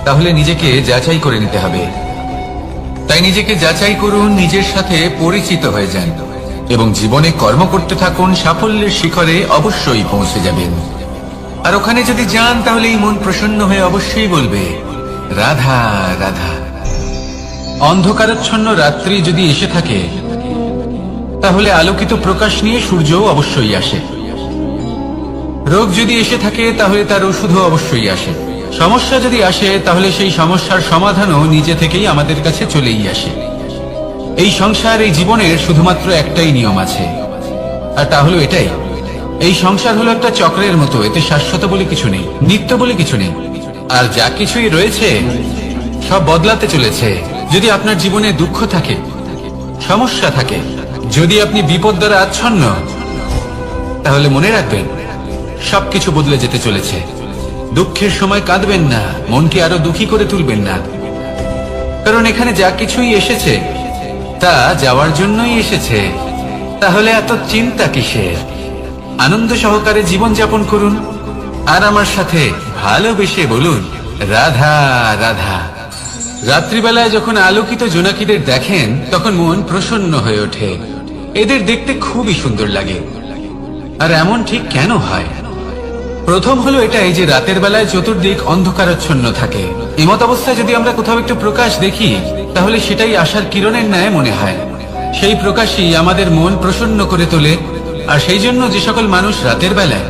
তাহলে নিজেকে যাচাই করে নিতে হবে। তাই নিজেকে যাচাই করুন, নিজের সাথে পরিচিত হয়ে যান এবং জীবনে কর্ম করতে থাকুন। সাফল্যের শিখরে অবশ্যই পৌঁছে যাবেন। আর ওখানে যদি যান তাহলে এই মন প্রসন্ন হয়ে অবশ্যই বলবে, রাধা রাধা। অন্ধকারাচ্ছন্ন রাত্রি যদি এসে থাকে তাহলে আলোকিত প্রকাশ নিয়ে সূর্যও অবশ্যই আসে। রোগ যদি এসে থাকে তাহলে তার ওষুধও অবশ্যই আসে। সমস্যা যদি আসে তাহলে সেই সমস্যার সমাধানও নিজে থেকেই আমাদের কাছে চলেই আসে। এই সংসার, এই জীবনের শুধুমাত্র একটাই নিয়ম আছে, আর তা হলো এটাই, এই সংসার হলো একটা চক্রের মতো। এতে শাশ্বত বলে কিছু নেই, নিত্য বলে কিছু নেই, আর যা কিছুই রয়েছে সব বদলাতে চলেছে। যদি আপনার জীবনে দুঃখ থাকে, সমস্যা থাকে, যদি আপনি বিপদ দ্বারা আচ্ছন্ন, তাহলে মনে রাখবেন সবকিছু বদলে যেতে চলেছে। দুঃখের সময় কাঁদবেন না, মনকে আরো দুঃখী করে তুলবেন না, কারণ এখানে যা কিছুই এসেছে তা যাওয়ার জন্যই এসেছে। তাহলে এত চিন্তা কিসের? আনন্দ সহকারে জীবন যাপন করুন, আর আমার সাথে ভালোবেসে বলুন রাধা রাধা। রাত্রিবেলায় যখন আলোকিত জোনাকিদের দেখেন তখন মন প্রসন্ন হয়ে ওঠে। এদের দেখতে খুবই সুন্দর লাগে। আর এমন ঠিক কেন হয়? প্রথম হলো এটাই যে রাতের বেলায় চতুর্দিক অন্ধকারাচ্ছন্ন থাকে। এমত অবস্থায় যদি আমরা কোথাও একটু প্রকাশ দেখি তাহলে সেটাই আশার কিরণের ন্যায় মনে হয়। সেই প্রকাশই আমাদের মন প্রসন্ন করে তোলে। আর সেই জন্য যে সকল মানুষ রাতের বেলায়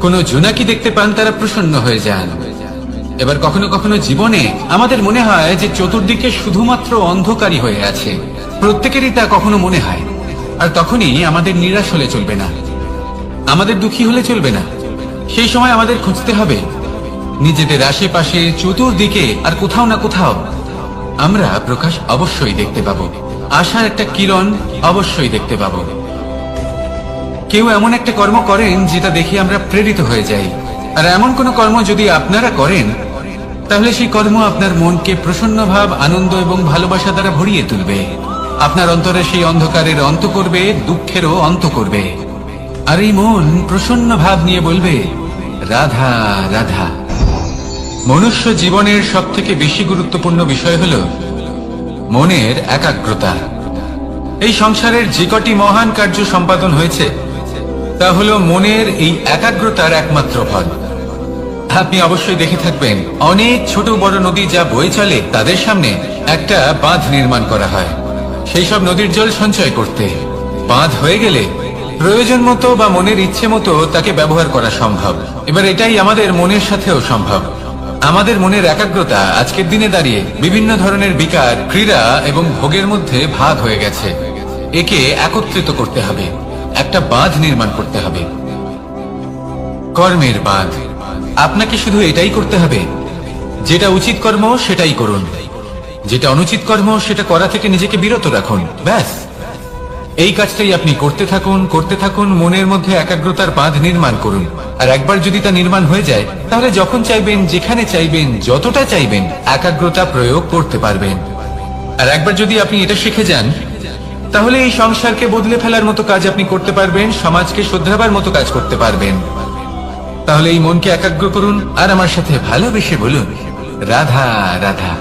কোনো জোনাকি দেখতে পান তারা প্রসন্ন হয়ে যান। এবার কখনো কখনো জীবনে আমাদের মনে হয় যে চতুর্দিকে শুধুমাত্র অন্ধকারই হয়ে আছে। প্রত্যেকেরই তা কখনো মনে হয়। আর তখনই আমাদের নিরাশ হলে চলবে না, আমাদের দুঃখী হলে চলবে না। সেই সময় আমাদের খুঁজতে হবে নিজেদের আশেপাশে, চতুর্দিকে, আর কোথাও না কোথাও আমরা প্রকাশ অবশ্যই দেখতে পাবো। আশার একটা কিরণ অবশ্যই দেখতে পাবো। কেউ এমন একটা কর্ম করেন যেটা দেখে আমরা প্রেরিত হয়ে যাই। আর এমন কোন কর্ম যদি আপনারা করেন তাহলে সেই কর্ম আপনার মনকে প্রসন্ন ভাব, আনন্দ এবং ভালোবাসা দ্বারা ভরিয়ে তুলবে। আপনার অন্তরে সেই অন্ধকারের অন্ত করবে, দুঃখেরও অন্ত করবে। আর এই মন প্রসন্ন ভাব নিয়ে বলবে রাধা রাধা। মনুষ্য জীবনের সব থেকে বেশি গুরুত্বপূর্ণ বিষয় হলো মনের একাগ্রতা। এই সংসারের যে কটি মহান কার্য সম্পাদন হয়েছে তা হলো মনের এই একাগ্রতার একমাত্র ফল। আপনি অবশ্যই দেখে থাকবেন অনেক ছোট বড় নদী যা বয়ে চলে তাদের সামনে একটা বাঁধ নির্মাণ করা হয় সেই সব নদীর জল সঞ্চয় করতে। বাঁধ হয়ে গেলে প্রয়োজন মতো বা মনের ইচ্ছে মতো তাকে ব্যবহার করা সম্ভব। এবার এটাই আমাদের মনের সাথেও সম্ভব। আমাদের মনের একাগ্রতা আজকের দিনে দাঁড়িয়ে বিভিন্ন ধরনের বিকার, ক্রীড়া এবং ভোগের মধ্যে ভাগ হয়ে গেছে। একে একত্রিত করতে হবে, একটা বাঁধ নির্মাণ করতে হবে, কর্মের বাঁধ। আপনাকে শুধু এটাই করতে হবে, যেটা উচিত কর্ম সেটাই করুন, যেটা অনুচিত কর্ম সেটা করা থেকে নিজেকে বিরত রাখুন। ব্যাস, এই কাজটাই আপনি করতে থাকুন, করতে থাকুন। মনের মধ্যে একাগ্রতার বাঁধ নির্মাণ করুন। আর একবার যদি তা নির্মাণ হয়ে যায় তাহলে যখন চাইবেন, যেখানে চাইবেন, যতটা চাইবেন একাগ্রতা প্রয়োগ করতে পারবেন। আর একবার যদি আপনি এটা শিখে যান তাহলে এই সংসারকে বদলে ফেলার মতো কাজ আপনি করতে পারবেন, সমাজকে শুধরাবার মতো কাজ করতে পারবেন। তাহলে এই মনকে একাগ্র করুন আর আমার সাথে ভালোবেসে বলুন রাধা রাধা।